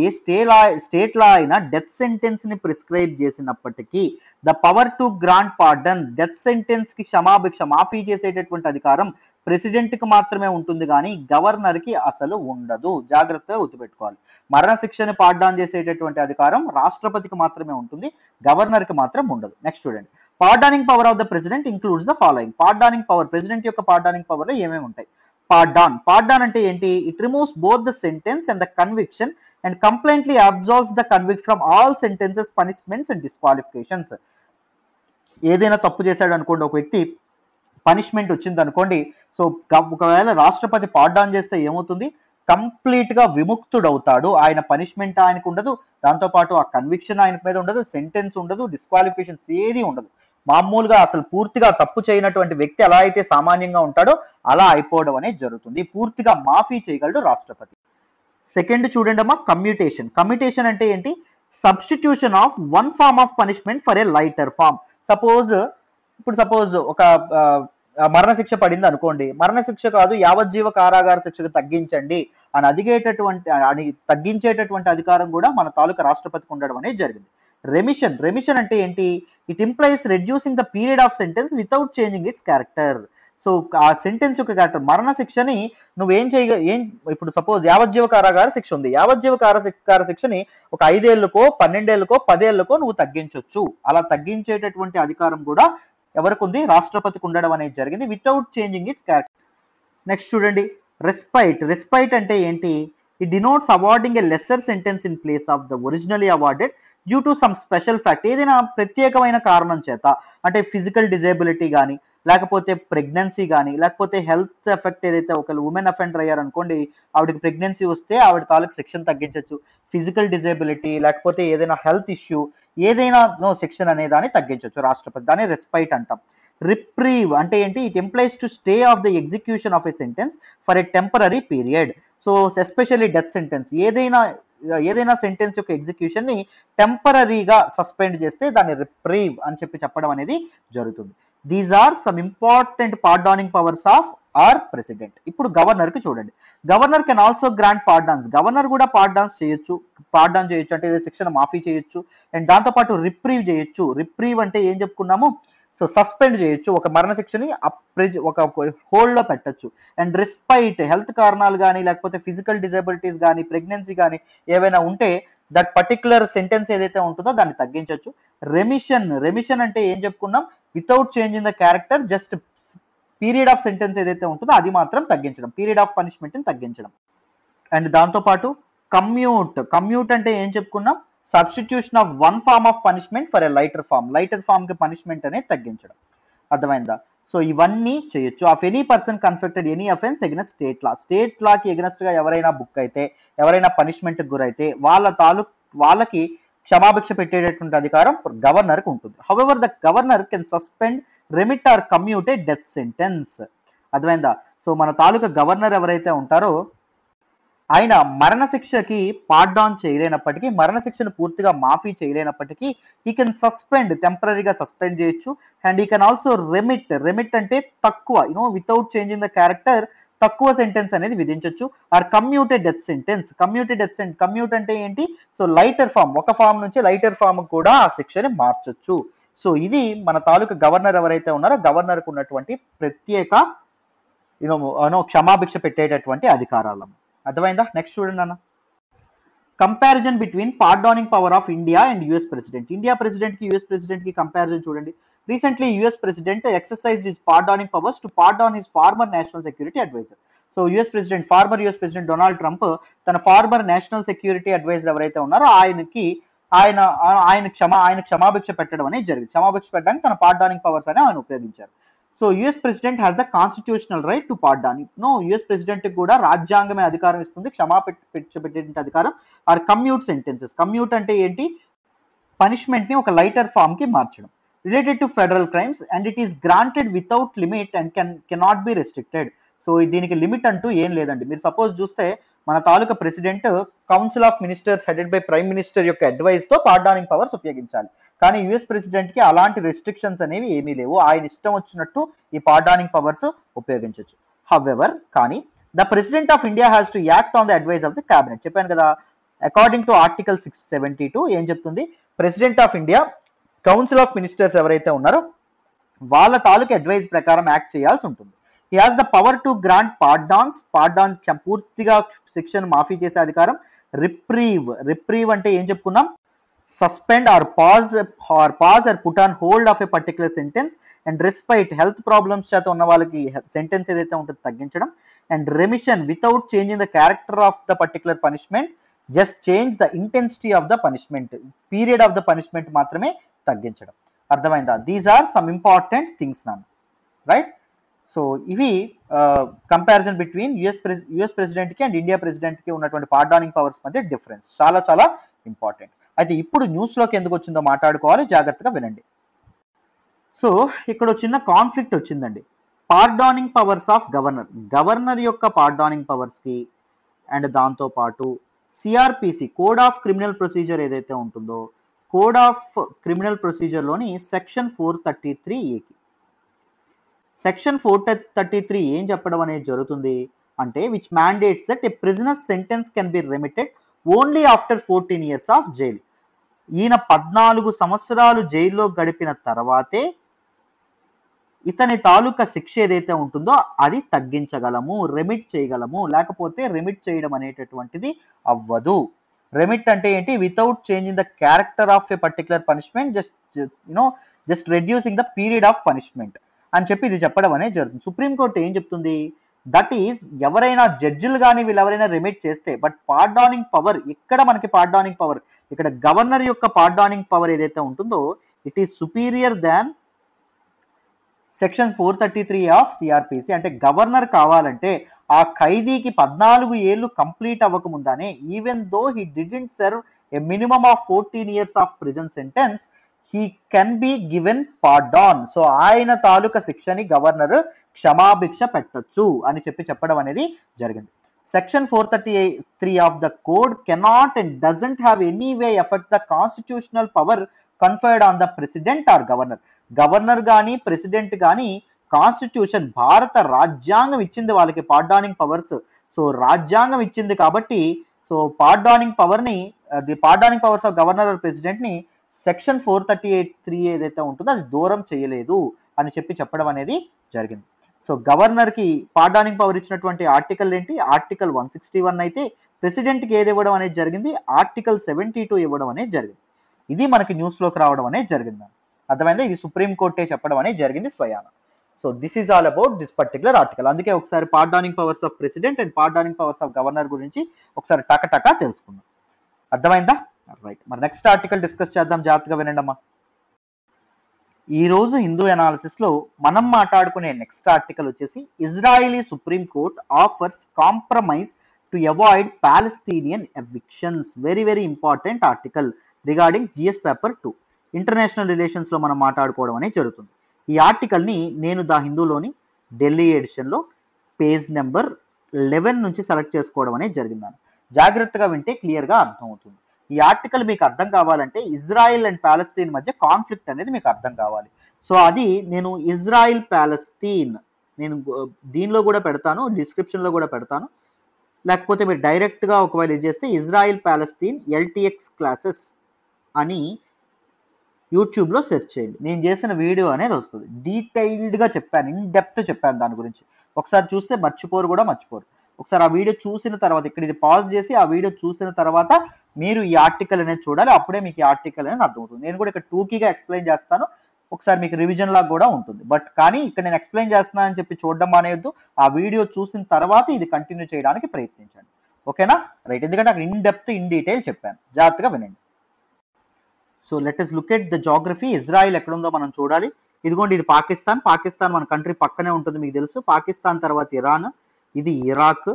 ఏ స్టేట్ లా అయినా డెత్ సెంటెన్స్ ని ప్రిస్క్రైబ్ చేసినప్పటికీ the power to grant pardon, death sentence కి క్షమాభిక్ష మాఫీ చేసేటటువంటి అధికారం ప్రెసిడెంట్ కి మాత్రమే ఉంటుంది, కానీ గవర్నర్ కి అసలు ఉండదు. జాగ్రత్తగా గుర్తుపెట్టుకోవాలి. మరణశిక్షని పార్డాన్ చేసేటటువంటి అధికారం రాష్ట్రపతికి మాత్రమే ఉంటుంది, గవర్నర్ కి మాత్రం ఉండదు. నెక్స్ట్ చూడండి. Pardoning power of the president includes the following. Pardoning power, president యొక్క పార్డానింగ్ పవర్ లో ఏమేమి ఉంటాయి? పార్డాన్ అంటే ఏంటి? It removes both the sentence and the conviction and completely absolves the convict from all sentences, punishments and disqualifications. ఏదైనా తప్పు చేశాడు అనుకోండి ఒక వ్యక్తి, పనిష్మెంట్ వచ్చింది అనుకోండి, సో ఒకవేళ రాష్ట్రపతి పార్డాన్ చేస్తే ఏమవుతుంది? కంప్లీట్ గా విముక్తుడవుతాడు. ఆయన పనిష్మెంట్ ఆయనకు ఉండదు, దాంతోపాటు ఆ కన్విక్షన్ ఆయన మీద ఉండదు, సెంటెన్స్ ఉండదు, డిస్క్వాలిఫికేషన్స్ ఏది ఉండదు. మామూలుగా అసలు పూర్తిగా తప్పు చేయనటువంటి వ్యక్తి ఎలా అయితే సామాన్యంగా ఉంటాడో అలా అయిపోవడం అనేది జరుగుతుంది. పూర్తిగా మాఫీ చేయగలడు రాష్ట్రపతి. సెకండ్ చూడండి అమ్మా, కమ్యూటేషన్. కమ్యూటేషన్ అంటే ఏంటి? Substitution of one form of punishment for a lighter form. Suppose ఒక మరణశిక్ష పడింది అనుకోండి, మరణశిక్ష కాదు యావజ్జీవ కారాగార శిక్షకు తగ్గించండి అని తగ్గించేటటువంటి అధికారం కూడా మన తాలూకా రాష్ట్రపతికి ఉండడం అనేది జరిగింది. రెమిషన్ అంటే ఏంటి? It implies reducing the period of sentence without changing it's character. So ఆ సెంటెన్స్ యొక్క క్యారెక్టర్, మరణశిక్షని ఇప్పుడు సపోజ్ యావజ్జీవ కారాగార శిక్ష ఉంది, యావజ్జీవ కారాగార శిక్షని ఒక 5 ఏళ్లకో 12 ఏళ్లకో 10 ఏళ్లకో నువ్వు తగ్గించవచ్చు. అలా తగ్గించేటటువంటి అధికారం కూడా ఎవరికి ఉంది? రాష్ట్రపతికి ఉండడం అనేది జరిగింది, without changing it's character. Next చూడండి, రెస్పైట్ అంటే ఏంటి? It denotes awarding a lesser sentence in place of the originally awarded due to some special fact. ఏదైనా ప్రత్యేకమైన కారణం చేత, అంటే ఫిజికల్ డిజేబిలిటీ కానీ, లేకపోతే ప్రెగ్నెన్సీ కానీ, లేకపోతే హెల్త్ ఎఫెక్ట్ ఏదైతే ఒక ఉమెన్ అఫెండర్ అయ్యారు అనుకోండి, ఆవిడకి ప్రెగ్నెన్సీ వస్తే ఆవిడ తాలూకు సెక్షన్ తగ్గించవచ్చు. ఫిజికల్ డిజేబిలిటీ లేకపోతే ఏదైనా హెల్త్ ఇష్యూ ఏదైనా సెక్షన్ అనే దాన్ని తగ్గించవచ్చు రాష్ట్రపతి. దాన్ని రెస్పైట్ అంటాం. రిప్రీవ్ అంటే ఏంటి? It employees to stay of the execution of a sentence for a temporary period. So especially death sentence, ఏదైనా సెంటెన్స్ యొక్క ఎగ్జిక్యూషన్ ని టెంపరరీగా సస్పెండ్ చేస్తే దాన్ని రిప్రీవ్ అని చెప్పడం అనేది జరుగుతుంది. These are some important pardoning powers of our president. ఇప్పుడు గవర్నర్ కి చూడండి. Governor can also grant pardons. Governor కూడా పార్డాన్ చేయొచ్చు అంటే శిక్షణ మాఫీ చేయొచ్చు, అండ్ దాంతోపాటు రిప్రీవ్ చేయొచ్చు. రిప్రీవ్ అంటే ఏం చెప్పుకున్నాము? సో సస్పెండ్ చేయొచ్చు, ఒక మరణశిక్షని ఒక హోల్డ్ లో పెట్టచ్చు. అండ్ రెస్పైట్, హెల్త్ కారణాలు కానీ లేకపోతే ఫిజికల్ డిజబిలిటీస్ కానీ ప్రెగ్నెన్సీ కానీ ఏవైనా ఉంటే దట్ పర్టికులర్ సెంటెన్స్ ఏదైతే ఉంటుందో దాన్ని తగ్గించవచ్చు. రెమిషన్ అంటే ఏం చెప్పుకున్నాం? Without changing the character, just period of sentence ఏదైతే ఉంటుందో అది మాత్రం తగ్గించడం, పీరియడ్ ఆఫ్ పనిష్మెంట్ ని తగ్గించడం. అండ్ దాంతోపాటు కమ్యూట్ అంటే ఏం చెప్పుకున్నాం? Substitution of one form of punishment for a lighter form కి పనిష్మెంట్ అనేది తగ్గించడం. అర్థమైందా? సో ఇవన్నీ చేయొచ్చు. Of any person convicted any offence against state లాకి ఎగనెస్ట్ గా ఎవరైనా బుక్ అయితే, ఎవరైనా పనిష్మెంట్ గురైతే వాళ్ళకి క్షమాభిక్ష పెట్టేటటువంటి అధికారం గవర్నర్ కి ఉంటుంది. However the governor can suspend, remit or commute a death sentence. అర్థమైందా? సో మన తాలూకా గవర్నర్ ఎవరైతే ఉంటారో ఆయన మరణశిక్షకి పార్డాన్ చేయలేనప్పటికీ, మరణశిక్షను పూర్తిగా మాఫీ చేయలేనప్పటికీ ఈ కెన్ సస్పెండ్, టెంపరీగా సస్పెండ్ చేయొచ్చు. And he can also remit అంటే తక్కువ, వితౌట్ చేంజింగ్ ద క్యారెక్టర్ తక్కువ సెంటెన్స్ అనేది విధించవచ్చు. Or commuted death sentence. Commute అంటే ఏంటి? సో లైటర్ ఫామ్, ఒక ఫామ్ నుంచి లైటర్ ఫామ్ కూడా ఆ శిక్షని మార్చొచ్చు. సో ఇది మన తాలూకా గవర్నర్ ఎవరైతే ఉన్నారో గవర్నర్కు ఉన్నటువంటి ప్రత్యేక క్షమాభిక్ష పెట్టేటటువంటి అధికారాలు. అర్థమైందా? నెక్స్ట్ చూడండి అన్న. Comparison between pardoning power of India and US president. India president కి యుఎస్ ప్రెసిడెంట్ కి కంపారిజన్ చూడండి. Recently US president exercised his pardoning powers to pardon his former national security adviser. So former US president Donald Trump తన former national security adviser ఎవరైతే ఉన్నారో ఆయన క్షమాభిక్ష పెట్టడం అనేది జరిగింది. క్షమాభిక్ష పెట్టడానికి తన పార్డానింగ్ పవర్స్ అని ఆయన ఉపయోగించారు. So US president has the constitutional right to pardon. US president కూడా రాజ్యాంగమే అధికారం ఇస్తుంది క్షమాభిక్ష పెట్టే అధికారం. Are commute sentences. కమ్యూట్ అంటే ఏంటి? పనిష్మెంట్ ని ఒక లైటర్ ఫామ్ కి మార్చడం. Related to federal crimes and it is granted without limit and cannot be restricted. So దీనికి లిమిట్ అంటూ ఏం లేదండి. మీరు సపోజ్ చూస్తే మన తాలూకా president council of ministers headed by prime minister యొక్క అడ్వైస్ తో పార్డానింగ్ పవర్స్ ఉపయోగించాలి. కానీ యుఎస్ ప్రెసిడెంట్ కి అలాంటి రెస్ట్రిక్షన్స్ అనేవి ఏమీ లేవు. ఆయన ఇష్టం వచ్చినట్టు ఈ పార్డానింగ్ పవర్స్ ఉపయోగించవచ్చు. హౌఎవర్ కానీ the president of India has to act on the advice of the cabinet. చెప్పాను కదా, అకార్డింగ్ టు ఆర్టికల్ 672 ఏం చెప్తుంది? President of India council of ministers ఎవరైతే ఉన్నారో వాళ్ళ తాలూకా అడ్వైస్ ప్రకారం యాక్ట్ చేయాల్సి ఉంటుంది. He has the power to grant pardon పూర్తిగా శిక్షను మాఫీ చేసే అధికారం. రిప్రీవ్ అంటే ఏం చెప్పుకున్నాం? Suspend or pause or put on hold of a particular sentence. And respite, health problems చేత ఉన్న వాళ్ళకి సెంటెన్స్ ఏదైతే ఉంటుందో తగ్గించడం. And remission without changing the character of the particular punishment, just change the intensity of the punishment, period of the punishment మాత్రమే తగ్గించడం. అర్థమైందా? These are some important things నాన్న, రైట్? సో ఇవి కంపారిజన్ బిట్వీన్ యుఎస్ ప్రెసిడెంట్ కి and India president కి ఉన్నటువంటి పార్డానింగ్ powers మధ్య difference చాలా చాలా ఇంపార్టెంట్. అయితే ఇప్పుడు న్యూస్ లోకి ఎందుకు వచ్చిందో మాట్లాడుకోవాలి, జాగ్రత్తగా వినండి. సో ఇక్కడ చిన్న కాన్ఫ్లిక్ట్ వచ్చిందండి. పార్డానింగ్ పవర్స్ ఆఫ్ గవర్నర్ యొక్క పార్డానింగ్ పవర్స్ కి అండ్ దాంతో పాటు CrPC code of criminal procedure ఏదైతే ఉంటుందో కోడ్ ఆఫ్ క్రిమినల్ ప్రొసీజర్ లోని సెక్షన్ 433A సెక్షన్ 433 ఏం చెప్పడం అనేది జరుగుతుంది అంటే which mandates that A prisoner sentence can be remitted only after 14 years of jail. ఈయన 14 సంవత్సరాలు జైల్లో గడిపిన తర్వాతే ఇతని తాలూకా శిక్ష ఏదైతే ఉంటుందో అది తగ్గించగలము, రెమిట్ చేయగలము. లేకపోతే రెమిట్ చేయడం అనేటటువంటిది అవ్వదు. రెమిట్ అంటే ఏంటి? Without changing the character of A particular punishment, just reducing the period of punishment అని చెప్పి ఇది చెప్పడం అనేది జరుగుతుంది. సుప్రీంకోర్టు ఏం చెప్తుంది? దట్ ఈస్ ఎవరైనా జడ్జిలు కానీ వీళ్ళెవరైనా రెమిట్ చేస్తే, బట్ పార్డానింగ్ పవర్ ఇక్కడ మనకి పార్డానింగ్ పవర్ ఇక్కడ గవర్నర్ యొక్క పార్డానింగ్ పవర్ ఏదైతే ఉంటుందో it is superior than section 433 of CrPC. అంటే గవర్నర్ కావాలంటే ఆ ఖైదీకి 14 ఏళ్ళు కంప్లీట్ అవ్వకముందానే, even though he didn't serve a minimum of 14 years of prison sentence, he can be given pardon. So ఆయన తాలూకా శిక్షని గవర్నర్ క్షమాభిక్ష పెట్టొచ్చు అని చెప్పడం అనేది జరిగింది. Section 433 of the code cannot and doesn't have any way effect the constitutional power conferred on the president or governor. Governor కానీ president కానీ కాన్స్టిట్యూషన్ భారత రాజ్యాంగం ఇచ్చింది వాళ్ళకి పార్డానింగ్ పవర్స్. సో రాజ్యాంగం ఇచ్చింది కాబట్టి so pardoning powers of governor or president ని సెక్షన్ 433 ఏదైతే ఉంటుందో అది దూరం చేయలేదు అని చెప్పడం అనేది జరిగింది. సో గవర్నర్ కి పార్డానింగ్ పవర్ ఇచ్చినటువంటి ఆర్టికల్ ఏంటి? ఆర్టికల్ 161 అయితే ప్రెసిడెంట్ కి ఏది ఇవ్వడం అనేది జరిగింది? ఆర్టికల్ 72 ఇవ్వడం అనేది జరిగింది. ఇది మనకి న్యూస్ లోకి రావడం అనేది జరిగింది. అర్థమైందా? ఇది సుప్రీం కోర్టే చెప్పడం అనేది జరిగింది స్వయాన. So this is all about this particular article. అందుకే ఒకసారి pardoning powers of president and pardoning powers of governor గురించి ఒకసారి టకటకా తెలుసుకుందాం. అర్థమైందా? రైట్, మరి నెక్స్ట్ ఆర్టికల్ డిస్కస్ చేద్దాం. జాగ్రత్తగా వినండి అమ్మా. ఈ రోజు హిందూ అనాలిసిస్ లో మనం మాట్లాడుకునే నెక్స్ట్ ఆర్టికల్ వచ్చేసి Israeli supreme court offers compromise to avoid Palestinian evictions. Very very important article regarding GS paper 2 international relations లో మనం మాట్లాడుకోవడం అనేది జరుగుతుంది. ఈ ఆర్టికల్ ని నేను ద హిందూలోని ఢిల్లీ ఎడిషన్ లో పేజ్ నెంబర్ 11 నుంచి సెలెక్ట్ చేసుకోవడం అనేది జరిగింది. జాగ్రత్తగా వింటే క్లియర్ గా అర్థమవుతుంది. ఈ ఆర్టికల్ మీకు అర్థం కావాలంటే ఇజ్రాయిల్ అండ్ పాలస్తీన్ మధ్య కాన్ఫ్లిక్ట్ అనేది మీకు అర్థం కావాలి. సో అది నేను ఇజ్రాయిల్ పాలస్తీన్ నేను దీనిలో కూడా పెడతాను, డిస్క్రిప్షన్ లో కూడా పెడతాను. లేకపోతే మీరు డైరెక్ట్ గా ఒకవేళ ఇది చేస్తే ఇజ్రాయిల్ పాలస్తీన్ ఎల్టీఎక్స్ క్లాసెస్ అని యూట్యూబ్ లో సెర్చ్ చేయండి. నేను చేసిన వీడియో అనేది వస్తుంది. డీటెయిల్డ్ గా చెప్పాను, ఇన్ డెప్త్ చెప్పాను దాని గురించి. ఒకసారి చూస్తే మర్చిపోరు కూడా మర్చిపోరు. ఒకసారి ఆ వీడియో చూసిన తర్వాత ఇక్కడ ఇది పాజ్ చేసి ఆ వీడియో చూసిన తర్వాత మీరు ఈ ఆర్టికల్ అనేది చూడాలి. అప్పుడే మీకు ఈ ఆర్టికల్ అనేది అర్థమవుతుంది. నేను కూడా ఇక్కడ టూకీగా ఎక్స్ప్లెయిన్ చేస్తాను. ఒకసారి మీకు రివిజన్ లాగా కూడా ఉంటుంది. బట్ కానీ ఇక్కడ నేను ఎక్స్ప్లెయిన్ చేస్తున్నాను అని చెప్పి చూడడం మానేయొద్దు. ఆ వీడియో చూసిన తర్వాత ఇది కంటిన్యూ చేయడానికి ప్రయత్నించండి. ఓకేనా? రైట్. ఎందుకంటే అక్కడ ఇన్ డెప్త్ ఇన్ డీటెయిల్ చెప్పాను. జాగ్రత్తగా వినండి. So let us look at the geography. Israel ఎక్కడుందో మనం చూడాలి. ఇదిగోండి, ఇది పాకిస్తాన్. పాకిస్తాన్ మన కంట్రీ పక్కనే ఉంటుంది, మీకు తెలుసు. పాకిస్తాన్ తర్వాత ఇరాన్, ఇది Iraq,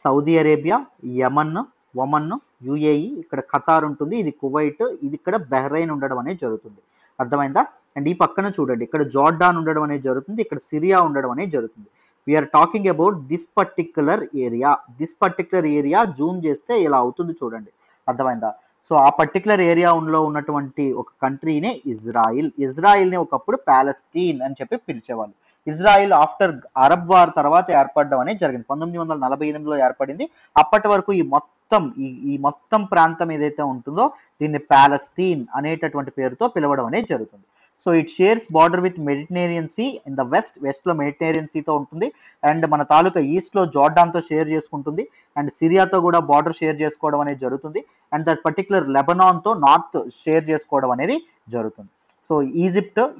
Saudi Arabia, Yemen, Oman, UAE, ఇక్కడ ఖతార్ ఉంటుంది, ఇది కువైట్, ఇది ఇక్కడ బహ్రెయిన్ ఉండడం అనేది జరుగుతుంది. అర్థమైందా? అండ్ ఈ పక్కన చూడండి, ఇక్కడ జోర్డాన్ ఉండడం అనేది జరుగుతుంది, ఇక్కడ సిరియా ఉండడం అనేది జరుగుతుంది. We are talking about this particular area. This particular area zoom చేస్తే ఇలా అవుతుంది చూడండి. అర్థమైందా? సో ఆ పర్టికులర్ ఏరియాలో ఉన్నటువంటి ఒక కంట్రీనే ఇజ్రాయిల్. ఇజ్రాయిల్ని ఒకప్పుడు ప్యాలెస్తీన్ అని చెప్పి పిలిచేవాళ్ళు. ఇజ్రాయిల్ ఆఫ్టర్ అరబ్ వార్ తర్వాత ఏర్పడడం అనేది జరిగింది. 1948లో ఏర్పడింది. అప్పటి వరకు ఈ మొత్తం ప్రాంతం ఏదైతే ఉంటుందో దీన్ని ప్యాలెస్తీన్ అనేటటువంటి పేరుతో పిలవడం అనేది జరుగుతుంది. So it shares border with Mediterranean sea in the west లో మెడిటరేనియన్ సీతో ఉంటుంది. అండ్ మన తాలూకా ఈస్ట్ లో జోర్డాన్తో షేర్ చేసుకుంటుంది. అండ్ సిరియాతో కూడా బార్డర్ షేర్ చేసుకోవడం అనేది జరుగుతుంది. అండ్ దట్ పర్టికులర్ లెబనాన్తో నార్త్ షేర్ చేసుకోవడం అనేది జరుగుతుంది. సో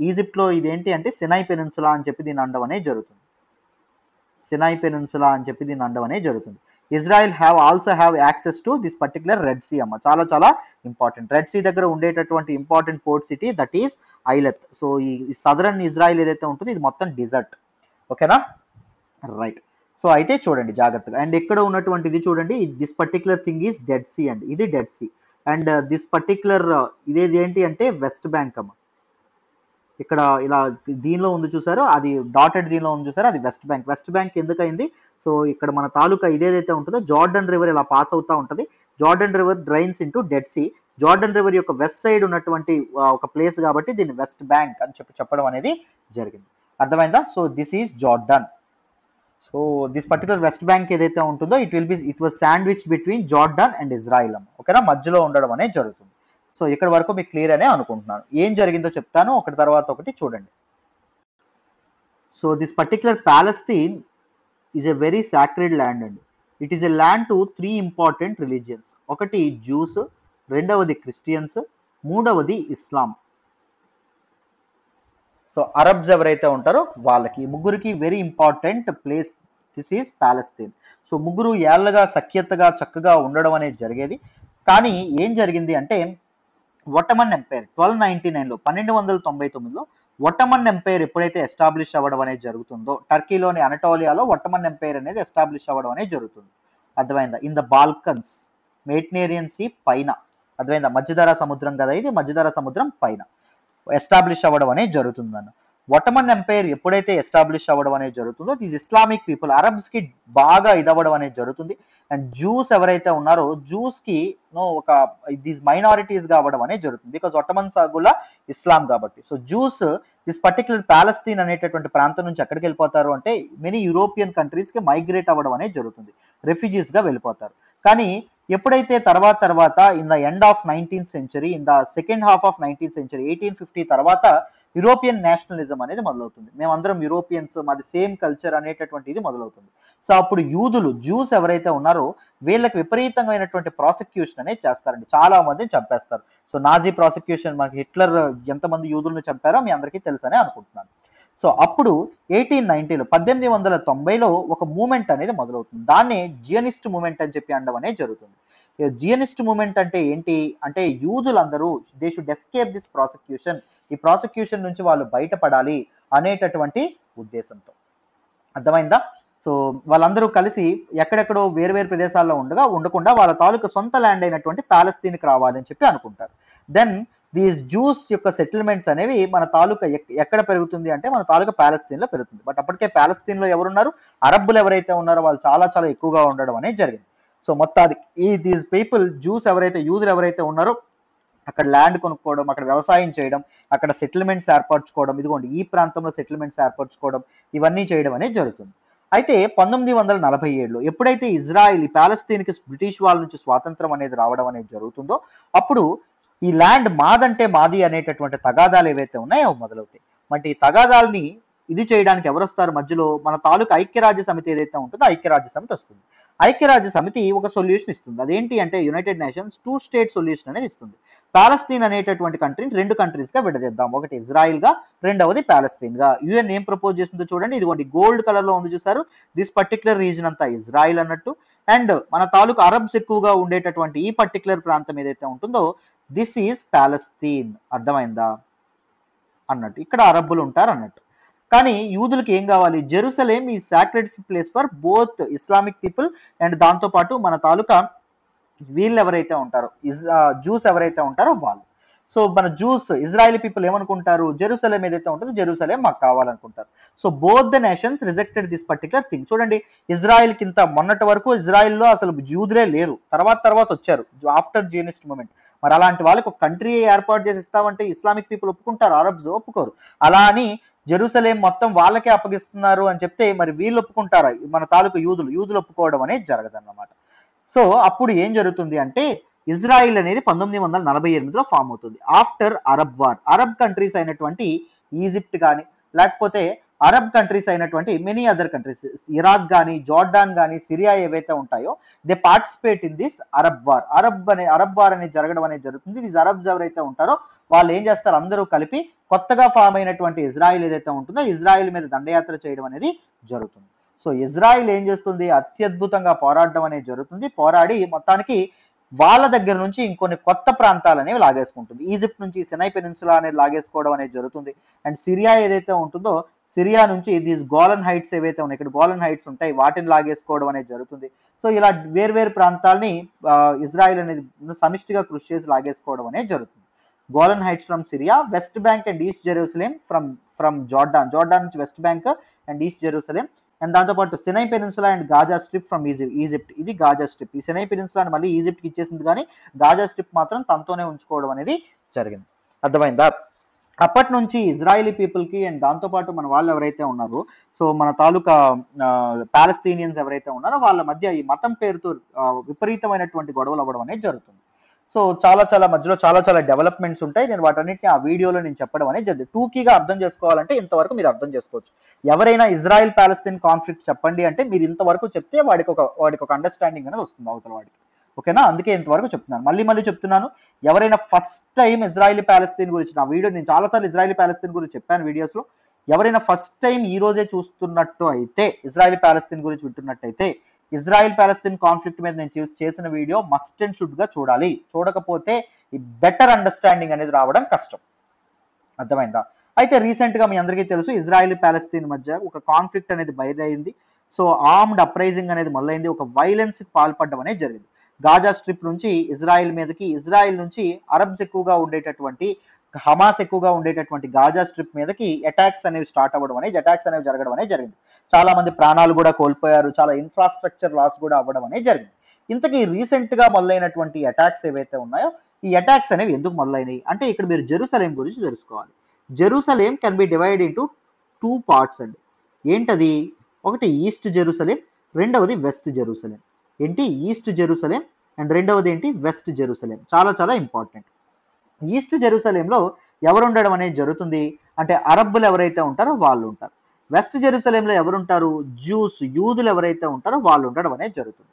ఈజిప్ట్లో ఇదేంటి అంటే సినై పెనిన్సులా అని చెప్పి దీన్ని అనడం అనేది జరుగుతుంది. సినై పెనిన్సులా అని చెప్పి దీన్ని అనడం అనేది జరుగుతుంది. Israel also have access to this particular Red Sea అమ్మ. చాలా చాలా ఇంపార్టెంట్. రెడ్ సీ దగ్గర ఉండేటటువంటి important port city that is Eilat. So ఈ సదరన్ ఇజ్రాయిల్ ఏదైతే ఉంటుందో ఇది మొత్తం డిజర్ట్. ఓకేనా? రైట్. సో అయితే చూడండి జాగ్రత్తగా. అండ్ ఇక్కడ ఉన్నటువంటి ఇది చూడండి, this particular thing is Dead Sea అండి. ఇది Dead Sea. And this particular ఇదేది ఏంటి అంటే వెస్ట్ బ్యాంక్ అమ్మ. ఇక్కడ ఇలా దీనిలో ఉంది చూసారో, అది డాటెడ్ దీనిలో ఉంది చూసారో, అది వెస్ట్ బ్యాంక్. వెస్ట్ బ్యాంక్ ఎందుకైంది? సో ఇక్కడ మన తాలూకా ఇదేదైతే ఉంటుందో జార్డన్ రివర్ ఇలా పాస్ అవుతూ ఉంటుంది. Jordan river drains into Dead Sea. Jordan river యొక్క వెస్ట్ సైడ్ ఉన్నటువంటి ఒక ప్లేస్ కాబట్టి దీన్ని వెస్ట్ బ్యాంక్ అని చెప్పడం అనేది జరిగింది. అర్థమైందా? So this is Jordan. So this particular west bank ఏదైతే ఉంటుందో it was sandwich between Jordan and Israel. ఓకేనా? మధ్యలో ఉండడం అనేది జరుగుతుంది. సో ఇక్కడ వరకు మీకు క్లియర్ అనే అనుకుంటున్నాను. ఏం జరిగిందో చెప్తాను, ఒకటి తర్వాత ఒకటి చూడండి. So this particular Palestine is a very sacred land అండి. It is a land to 3 important religions. ఒకటి జ్యూస్, రెండవది క్రిస్టియన్స్, మూడవది ఇస్లాం. సో అరబ్స్ ఎవరైతే ఉంటారో వాళ్ళకి ముగ్గురికి very important place this is Palestine. So ముగ్గురు ఏళ్ళగా సఖ్యతగా చక్కగా ఉండడం అనేది జరిగేది. కానీ ఏం జరిగింది అంటే ఒట్టమన్ ఎంపైర్ 1299లో 1299లో ఒట్టమన్ ఎంపైర్ ఎప్పుడైతే ఎస్టాబ్లిష్ అవ్వడం అనేది జరుగుతుందో టర్కీలోని అనటోలియాలో ఒట్టమన్ ఎంపైర్ అనేది ఎస్టాబ్లిష్ అవ్వడం అనేది జరుగుతుంది. అర్థమైందా? In the Balkans, Mediterranean sea పైన. అర్థమైందా? మధ్యధరా సముద్రం కదా ఇది, మధ్యధరా సముద్రం పైన ఎస్టాబ్లిష్ అవ్వడం అనేది జరుగుతుందన్న. ఒట్టమన్ ఎంపైర్ ఎప్పుడైతే ఎస్టాబ్లిష్ అవ్వడం అనేది జరుగుతుందో దీస్ ఇస్లామిక్ పీపుల్ అరబ్స్ కి బాగా ఇదవ్వడం అనేది జరుగుతుంది. అండ్ జ్యూస్ ఎవరైతే ఉన్నారో జ్యూస్ కి ఒక దీస్ మైనారిటీస్ గా అవ్వడం అనేది జరుగుతుంది. బికాస్ ఒట్టమన్స్ కూడా ఇస్లాం కాబట్టి. So juice this particular Palestine అనేటటువంటి ప్రాంతం నుంచి ఎక్కడికి వెళ్ళిపోతారు అంటే మెనీ యూరోపియన్ కంట్రీస్ కి మైగ్రేట్ అవ్వడం అనేది జరుగుతుంది. రెఫ్యూజీస్ గా వెళ్ళిపోతారు. కానీ ఎప్పుడైతే తర్వాత in the end of 19th century, in the second half of 19th century 1850 తర్వాత యూరోపియన్ నేషనలిజం అనేది మొదలవుతుంది. మేమందరం యూరోపియన్స్, మాది సేమ్ కల్చర్ అనేటటువంటి ఇది మొదలవుతుంది. సో అప్పుడు జ్యూస్ ఎవరైతే ఉన్నారో వీళ్ళకి విపరీతమైనటువంటి ప్రాసిక్యూషన్ అనేది చేస్తారండి. చాలా మందిని చంపేస్తారు. సో నాజీ ప్రాసిక్యూషన్, మనకి హిట్లర్ ఎంతమంది యూదులను చంపారో మీ అందరికీ తెలుసనే అనుకుంటున్నాను. సో అప్పుడు 1890లో ఒక మూమెంట్ అనేది మొదలవుతుంది. దాన్నే జియనిస్ట్ మూమెంట్ అని చెప్పి అనడం అనేది జరుగుతుంది. జియనిస్ట్ మూమెంట్ అంటే ఏంటి అంటే యూదులందరూ they should escape this prosecution, ఈ ప్రాసిక్యూషన్ నుంచి వాళ్ళు బయటపడాలి అనేటటువంటి ఉద్దేశంతో. అర్థమైందా? సో వాళ్ళందరూ కలిసి ఎక్కడెక్కడో వేరు ప్రదేశాల్లో ఉండకుండా వాళ్ళ తాలూకు సొంత ల్యాండ్ అయినటువంటి ప్యాలెస్తీన్కి రావాలని చెప్పి అనుకుంటారు. దెన్ దీస్ జూస్ యొక్క సెటిల్మెంట్స్ అనేవి మన తాలూకా ఎక్కడ పెరుగుతుంది అంటే మన తాలూకా ప్యాలెస్తీన్లో పెరుగుతుంది. బట్ అప్పటికే ప్యాలెస్తీన్లో ఎవరున్నారు, అరబ్బులు ఎవరైతే ఉన్నారో వాళ్ళు చాలా చాలా ఎక్కువగా ఉండడం అనేది జరిగింది. సో మొత్తానికి ఈ దీస్ పీపుల్ జ్యూస్ ఎవరైతే యూదులు ఎవరైతే ఉన్నారో అక్కడ ల్యాండ్ కొనుక్కోవడం, అక్కడ వ్యవసాయం చేయడం, అక్కడ సెటిల్మెంట్స్ ఏర్పరచుకోవడం, ఇదిగోండి ఈ ప్రాంతంలో సెటిల్మెంట్స్ ఏర్పరచుకోవడం, ఇవన్నీ చేయడం అనేది జరుగుతుంది. అయితే 1947లో ఎప్పుడైతే ఇజ్రాయిల్ ఈ ప్యాలెస్తీన్కి బ్రిటిష్ వాళ్ళ నుంచి స్వాతంత్రం అనేది రావడం అనేది జరుగుతుందో అప్పుడు ఈ ల్యాండ్ మాదంటే మాది అనేటటువంటి తగాదాలు ఏవైతే ఉన్నాయో మొదలవుతాయి. మరి ఈ తగాదాలని ఇది చేయడానికి ఎవరు వస్తారు మధ్యలో, మన తాలూకు ఐక్యరాజ్య సమితి ఏదైతే ఉంటుందో ఐక్యరాజ్య సమితి వస్తుంది. ఐక్యరాజ్య సమితి ఒక సొల్యూషన్ ఇస్తుంది. అదేంటి అంటే యునైటెడ్ నేషన్స్ 2 స్టేట్ సొల్యూషన్ అనేది ఇస్తుంది. పాలస్తీన్ అనేటటువంటి కంట్రీని 2 కంట్రీస్ గా విడదీద్దాం, ఒకటి ఇజ్రాయిల్ గా, రెండవది పాలస్తీన్ గా. యుఎన్ ఏం ప్రపోజ్ చేస్తుందో చూడండి, ఇదిగోండి గోల్డ్ కలర్ లో ఉంది చూసారు, దిస్ పర్టికులర్ రీజన్ అంతా ఇజ్రాయిల్ అన్నట్టు, అండ్ మన తాలూకు అరబ్స్ ఎక్కువగా ఉండేటటువంటి ఈ పర్టికులర్ ప్రాంతం ఏదైతే ఉంటుందో దిస్ ఈజ్ పాలస్తీన్. అర్థమైందా అన్నట్టు, ఇక్కడ అరబ్బులు ఉంటారు అన్నట్టు. కానీ యూదులకు ఏం కావాలి, జెరూసలేం ఈ sacred place for both Islamic people and దాంతో పాటు మన తాలూకా వీళ్ళు ఎవరైతే ఉంటారో జూస్ ఎవరైతే ఉంటారో వాళ్ళు. సో మన జూస్ ఇజ్రాయలీ పీపుల్ ఏమనుకుంటారు, జెరూసలేం ఏదైతే ఉంటుందో జెరూసలేం మాకు కావాలనుకుంటారు. So both the nations rejected this particular thing. చూడండి ఇజ్రాయెల్ కింద మొన్నటి వరకు ఇజ్రాయెల్లో అసలు యూదులే లేరు, తర్వాత వచ్చారు ఆఫ్టర్ జియనిస్ట్ మూమెంట్. మరి అలాంటి వాళ్ళకి ఒక కంట్రీ ఏర్పాటు చేసి ఇస్తామంటే ఇస్లామిక్ పీపుల్ ఒప్పుకుంటారు, అరబ్స్ ఒప్పుకోరు. అలా అని జెరూసలేం మొత్తం వాళ్ళకే అప్పగిస్తున్నారు అని చెప్తే మరి వీళ్ళు ఒప్పుకుంటారా, మన తాలూకు యూదులు ఒప్పుకోవడం అనేది జరగదన్నమాట. సో అప్పుడు ఏం జరుగుతుంది అంటే ఇజ్రాయిల్ అనేది 1948లో ఫామ్ అవుతుంది after Arab war. Arab countries అయినటువంటి ఈజిప్ట్ కానీ లేకపోతే అరబ్ కంట్రీస్ అయినటువంటి మెనీ అదర్ కంట్రీస్, ఇరాక్ కానీ జోర్డాన్ కానీ సిరియా ఏవైతే ఉంటాయో they participate in this Arab war. Arab war అనేది జరగడం అనేది జరుగుతుంది. దీస్ అరబ్స్ ఎవరైతే ఉంటారో వాళ్ళు ఏం చేస్తారు, అందరూ కలిపి కొత్తగా ఫామ్ అయినటువంటి ఇజ్రాయిల్ ఏదైతే ఉంటుందో ఇజ్రాయిల్ మీద దండయాత్ర చేయడం అనేది జరుగుతుంది. సో ఇజ్రాయిల్ ఏం చేస్తుంది, అత్యద్భుతంగా పోరాడడం అనేది జరుగుతుంది. పోరాడి మొత్తానికి వాళ్ళ దగ్గర నుంచి ఇంకొన్ని కొత్త ప్రాంతాలు అనేవి లాగేసుకుంటుంది. ఈజిప్ట్ నుంచి సినై పెనిన్సులా అనేది లాగేసుకోవడం అనేది జరుగుతుంది. అండ్ సిరియా ఏదైతే ఉంటుందో సిరియా నుంచి దీస్ గోలన్ హైట్స్ ఏవైతే ఉన్నాయి, ఇక్కడ గోలన్ హైట్స్ ఉంటాయి, వాటిని లాగేసుకోవడం అనేది జరుగుతుంది. సో ఇలా వేర్వేరు ప్రాంతాలని ఇజ్రాయిల్ అనేది సమిష్టిగా కృషి చేసి లాగేసుకోవడం అనేది జరుగుతుంది. Golan Heights from Syria, West Bank and East Jerusalem from Jordan నుంచి West Bank and East Jerusalem, and దాంతోపాటు Sinai peninsula and Gaza Strip from Egypt. ఇది గాజా స్ట్రిప్. ఈ సినై పెనిన్సులాని మళ్ళీ ఈజిప్ట్కి ఇచ్చేసింది కానీ గాజా స్ట్రిప్ మాత్రం తనతోనే ఉంచుకోవడం అనేది జరిగింది. అర్థమైందా? అప్పటి నుంచి ఇజ్రాయిలీ పీపుల్కి అండ్ దాంతోపాటు మన వాళ్ళు ఎవరైతే ఉన్నారో సో మన తాలూకా పాలస్తీనియన్స్ ఎవరైతే ఉన్నారో వాళ్ళ మధ్య ఈ మతం పేరుతో విపరీతమైనటువంటి గొడవలు అవ్వడం అనేది జరుగుతుంది. సో చాలా మధ్యలో చాలా డెవలప్మెంట్స్ ఉంటాయి. నేను వాటన్నిటిని ఆ వీడియోలో నేను చెప్పడం అనేది జరిగింది. టూకీగా అర్థం చేసుకోవాలంటే ఇంతవరకు మీరు అర్థం చేసుకోవచ్చు. ఎవరైనా ఇజ్రాయిల్ పాలస్తీన్ కాన్ఫ్లిక్ట్ చెప్పండి అంటే మీరు ఇంతవరకు చెప్తే వాడికి ఒక అండర్స్టాండింగ్ అనేది వస్తుంది అవతల వాడికి. ఓకేనా? అందుకే ఇంతవరకు చెప్తున్నాను. మళ్ళీ చెప్తున్నాను, ఎవరైనా ఫస్ట్ టైం ఇజ్రాయిల్ పాలస్తీన్ గురించి నా వీడియో నేను చాలాసార్లు ఇజ్రాయిల్ పాలస్తీన్ గురించి చెప్పాను వీడియోస్లో. ఎవరైనా ఫస్ట్ టైం ఈ రోజే చూస్తున్నట్టు అయితే ఇజ్రాయిల్ పాలస్తీన్ గురించి వింటున్నట్టయితే ఇజ్రాయిల్ పాలస్తీన్ కాన్ఫ్లిక్ట్ మీద నేను చేసిన వీడియో మస్ట్ అండ్ షుడ్ గా చూడాలి. చూడకపోతే ఈ బెటర్ అండర్స్టాండింగ్ అనేది రావడం కష్టం. అర్థమైందా? అయితే రీసెంట్ గా మీ అందరికీ తెలుసు ఇజ్రాయిల్ పాలస్తీన్ మధ్య ఒక కాన్ఫ్లిక్ట్ అనేది బయలుదేరింది. సో ఆర్మ్డ్ అప్రైజింగ్ అనేది మొదలైంది, ఒక వైలెన్స్ పాల్పడడం అనేది జరిగింది. గాజా స్ట్రిప్ నుంచి ఇజ్రాయిల్ మీదకి, ఇజ్రాయిల్ నుంచి అరబ్స్ ఎక్కువగా ఉండేటటువంటి హమాస్ ఎక్కువగా ఉండేటటువంటి గాజా స్ట్రిప్ మీదకి అటాక్స్ అనేవి స్టార్ట్ అవ్వడం అనేది జరగడం అనేది జరిగింది. చాలా మంది ప్రాణాలు కూడా కోల్పోయారు, చాలా ఇన్ఫ్రాస్ట్రక్చర్ లాస్ కూడా అవ్వడం అనేది జరిగింది. ఇంతకీ రీసెంట్ గా మొదలైనటువంటి అటాక్స్ ఏవైతే ఉన్నాయో ఈ అటాక్స్ అనేవి ఎందుకు మొదలైనవి అంటే ఇక్కడ మీరు జెరూసలేం గురించి తెలుసుకోవాలి. Jerusalem can be divide into 2 parts అండి. ఏంటది? ఒకటి ఈస్ట్ జెరూసలేం, రెండవది వెస్ట్ జెరూసలేం. ఏంటి? ఈస్ట్ జెరూసలేం అండ్ రెండవది ఏంటి? West Jerusalem. చాలా ఇంపార్టెంట్. ఈస్ట్ జెరూసలేంలో ఎవరు ఉండడం అనేది జరుగుతుంది అంటే అరబ్బులు ఎవరైతే ఉంటారో వాళ్ళు ఉంటారు. వెస్ట్ జెరూసలేంలో ఎవరుంటారు? జ్యూస్, యూదులు ఎవరైతే ఉంటారో వాళ్ళు ఉండడం అనేది జరుగుతుంది.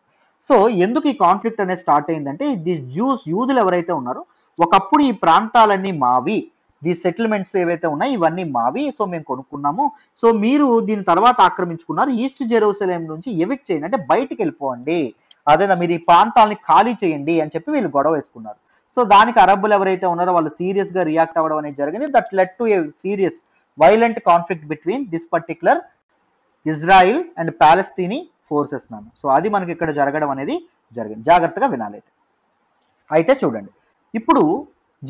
సో ఎందుకు ఈ కాన్ఫ్లిక్ట్ అనేది స్టార్ట్ అయిందంటే ది జ్యూస్, యూదులు ఎవరైతే ఉన్నారో ఒకప్పుడు ఈ ప్రాంతాలన్నీ మావి, ది సెటిల్మెంట్స్ ఏవైతే ఉన్నాయి ఇవన్నీ మావి, సో మేము కొనుక్కున్నాము, సో మీరు దీని తర్వాత ఆక్రమించుకున్నారు, ఈస్ట్ జెరూసలేం నుంచి ఎవిక్ట్ చేయండి అంటే బయటికి వెళ్ళిపోండి అదేనా మీరు ఈ ప్రాంతాలని ఖాళీ చేయండి అని చెప్పి వీళ్ళు గొడవ వేసుకున్నారు. సో దానికి అరబ్బులు ఎవరైతే ఉన్నారో వాళ్ళు సీరియస్ గా రియాక్ట్ అవ్వడం అనేది జరిగింది. That led to a serious violent conflict between this particular Israel and Palestinian forces నాన్న. సో అది మనకి ఇక్కడ జరగడం అనేది జరిగింది. జాగ్రత్తగా వినాలి. అయితే చూడండి, ఇప్పుడు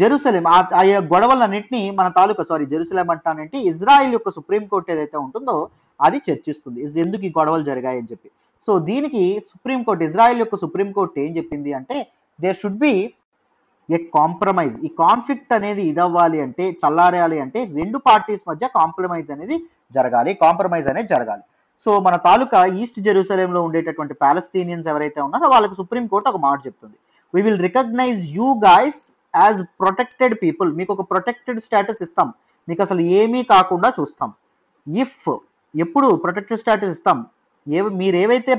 జెరూసలేం ఆ గొడవలన్నింటినీ మన తాలూకా జెరూసలేం అంటానంటే ఇజ్రాయిల్ యొక్క సుప్రీంకోర్టు ఏదైతే ఉంటుందో అది చర్చిస్తుంది ఎందుకు ఈ గొడవలు జరిగాయి అని చెప్పి. సో దీనికి సుప్రీంకోర్టు, ఇజ్రాయిల్ యొక్క సుప్రీంకోర్టు ఏం చెప్పింది అంటే there should be a compromise. ఈ కాన్ఫ్లిక్ట్ అనేది ఇదవ్వాలి అంటే, చల్లారేయాలి అంటే రెండు పార్టీస్ మధ్య కాంప్రమైజ్ అనేది జరగాలి. సో మన తాలూకా ఈస్ట్ జెరూసలేంలో ఉండేటటువంటి పాలస్తీనియన్స్ ఎవరైతే ఉన్నారో వాళ్ళకి సుప్రీంకోర్టు ఒక మాట చెప్తుంది, we will recognise you guys as protected people. మీకు ఒక ప్రొటెక్టెడ్ స్టేటస్ ఇస్తాం, మీకు అసలు ఏమీ కాకుండా చూస్తాం. ఎప్పుడు ప్రొటెక్టెడ్ స్టేటస్ ఇస్తాం, మీరు ఏవైతే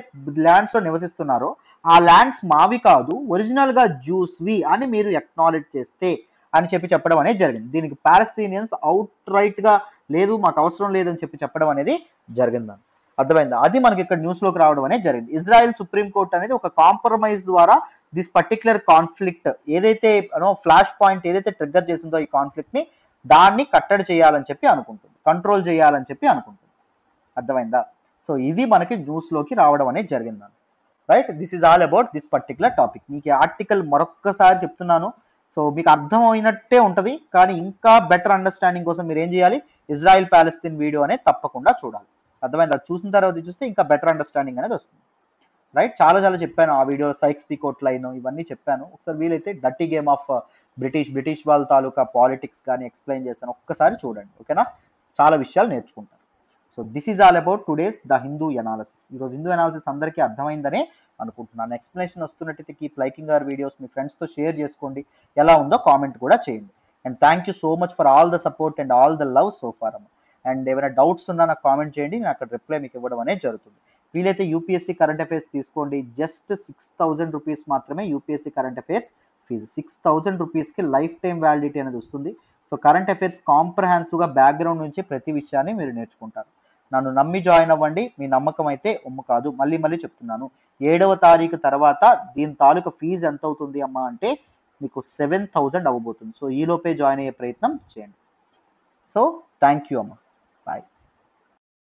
ల్యాండ్స్ లో నివసిస్తున్నారో ఆ ల్యాండ్స్ మావి కాదు, ఒరిజినల్ గా జ్యూస్వి అని మీరు ఎక్నాలెడ్జ్ చేస్తే అని చెప్పడం అనేది జరిగింది. దీనికి పాలస్తీనియన్స్ అవుట్ రైట్ గా లేదు, మాకు అవసరం లేదని చెప్పడం అనేది జరిగింది. అర్థమైందా? అది మనకి ఇక్కడ న్యూస్ లోకి రావడం అనేది జరిగింది. ఇజ్రాయెల్ సుప్రీంకోర్టు అనేది ఒక కాంప్రమైజ్ ద్వారా దిస్ పర్టికులర్ కాన్ఫ్లిక్ట్ ఏదైతే ఫ్లాష్ పాయింట్ ఏదైతే ట్రిగ్గర్ చేసిందో ఈ కాన్ఫ్లిక్ట్ ని దాన్ని కట్టడి చేయాలని చెప్పి అనుకుంటుంది, కంట్రోల్ చేయాలని చెప్పి అనుకుంటుంది. అర్థమైందా? సో ఇది మనకి న్యూస్ లోకి రావడం అనేది జరిగింది. Right, this is all about this particular topic. మీకు ఈ ఆర్టికల్ మరొక్కసారి చెప్తున్నాను, సో మీకు అర్థమైనట్టే ఉంటుంది, కానీ ఇంకా బెటర్ అండర్స్టాండింగ్ కోసం మీరు ఏం చేయాలి, ఇజ్రాయిల్ పాలస్తీన్ వీడియో అనేది తప్పకుండా చూడాలి. అర్థమైంది? అది చూసిన తర్వాత చూస్తే ఇంకా బెటర్ అండర్స్టాండింగ్ అనేది వస్తుంది. రైట్, చాలా చెప్పాను ఆ వీడియోలో, సైక్స్ పీకోట్ లైన్ ఇవన్నీ చెప్పాను. ఒకసారి వీలైతే డర్టీ గేమ్ ఆఫ్ బ్రిటిష్ వాళ్ళ తాలూకా పాలిటిక్స్ కానీ ఎక్స్ప్లెయిన్ చేశాను, ఒక్కసారి చూడండి. ఓకేనా? చాలా విషయాలు నేర్చుకుంటారు. So this is all about today's the Hindu analysis. ఈరోజు హిందూ ఎనాలిసిస్ అందరికీ అర్థమైందనే అనుకుంటున్నాను. ఎక్స్ప్లెనేషన్ వస్తున్నట్టయితే కీప్ లైకింగ్ అవర్ వీడియోస్, మీ ఫ్రెండ్స్తో షేర్ చేసుకోండి, ఎలా ఉందో కామెంట్ కూడా చేయండి. And thank you so much for all the support and all the love so far అమ్మ. అండ్ ఏమైనా డౌట్స్ ఉన్నా నాకు కామెంట్ చేయండి, నేను అక్కడ రిప్లై మీకు ఇవ్వడం అనేది జరుగుతుంది. వీలైతే యూపీఎస్సీ కరెంట్ అఫైర్స్ తీసుకోండి, జస్ట్ 6,000 రూపీస్ మాత్రమే యూపీఎస్సీ కరెంట్ అఫైర్స్ ఫీజు. 6,000 రూపీస్కి లైఫ్ టైం వ్యాలిడిటీ అనేది వస్తుంది. సో కరెంట్ అఫైర్స్ కాంప్రహెన్సివ్గా బ్యాక్గ్రౌండ్ నుంచి ప్రతి విషయాన్ని మీరు నేర్చుకుంటారు. నన్ను నమ్మి జాయిన్ అవ్వండి, మీ నమ్మకం అయితే ఒమ్ము కాదు. మళ్ళీ చెప్తున్నాను, 7వ తారీఖు తర్వాత దీని తాలూకా ఫీజు ఎంత అవుతుంది అమ్మా అంటే మీకు 7,000 అవ్వబోతుంది. సో ఈలోపే జాయిన్ అయ్యే ప్రయత్నం చేయండి. సో థ్యాంక్ యూ అమ్మా.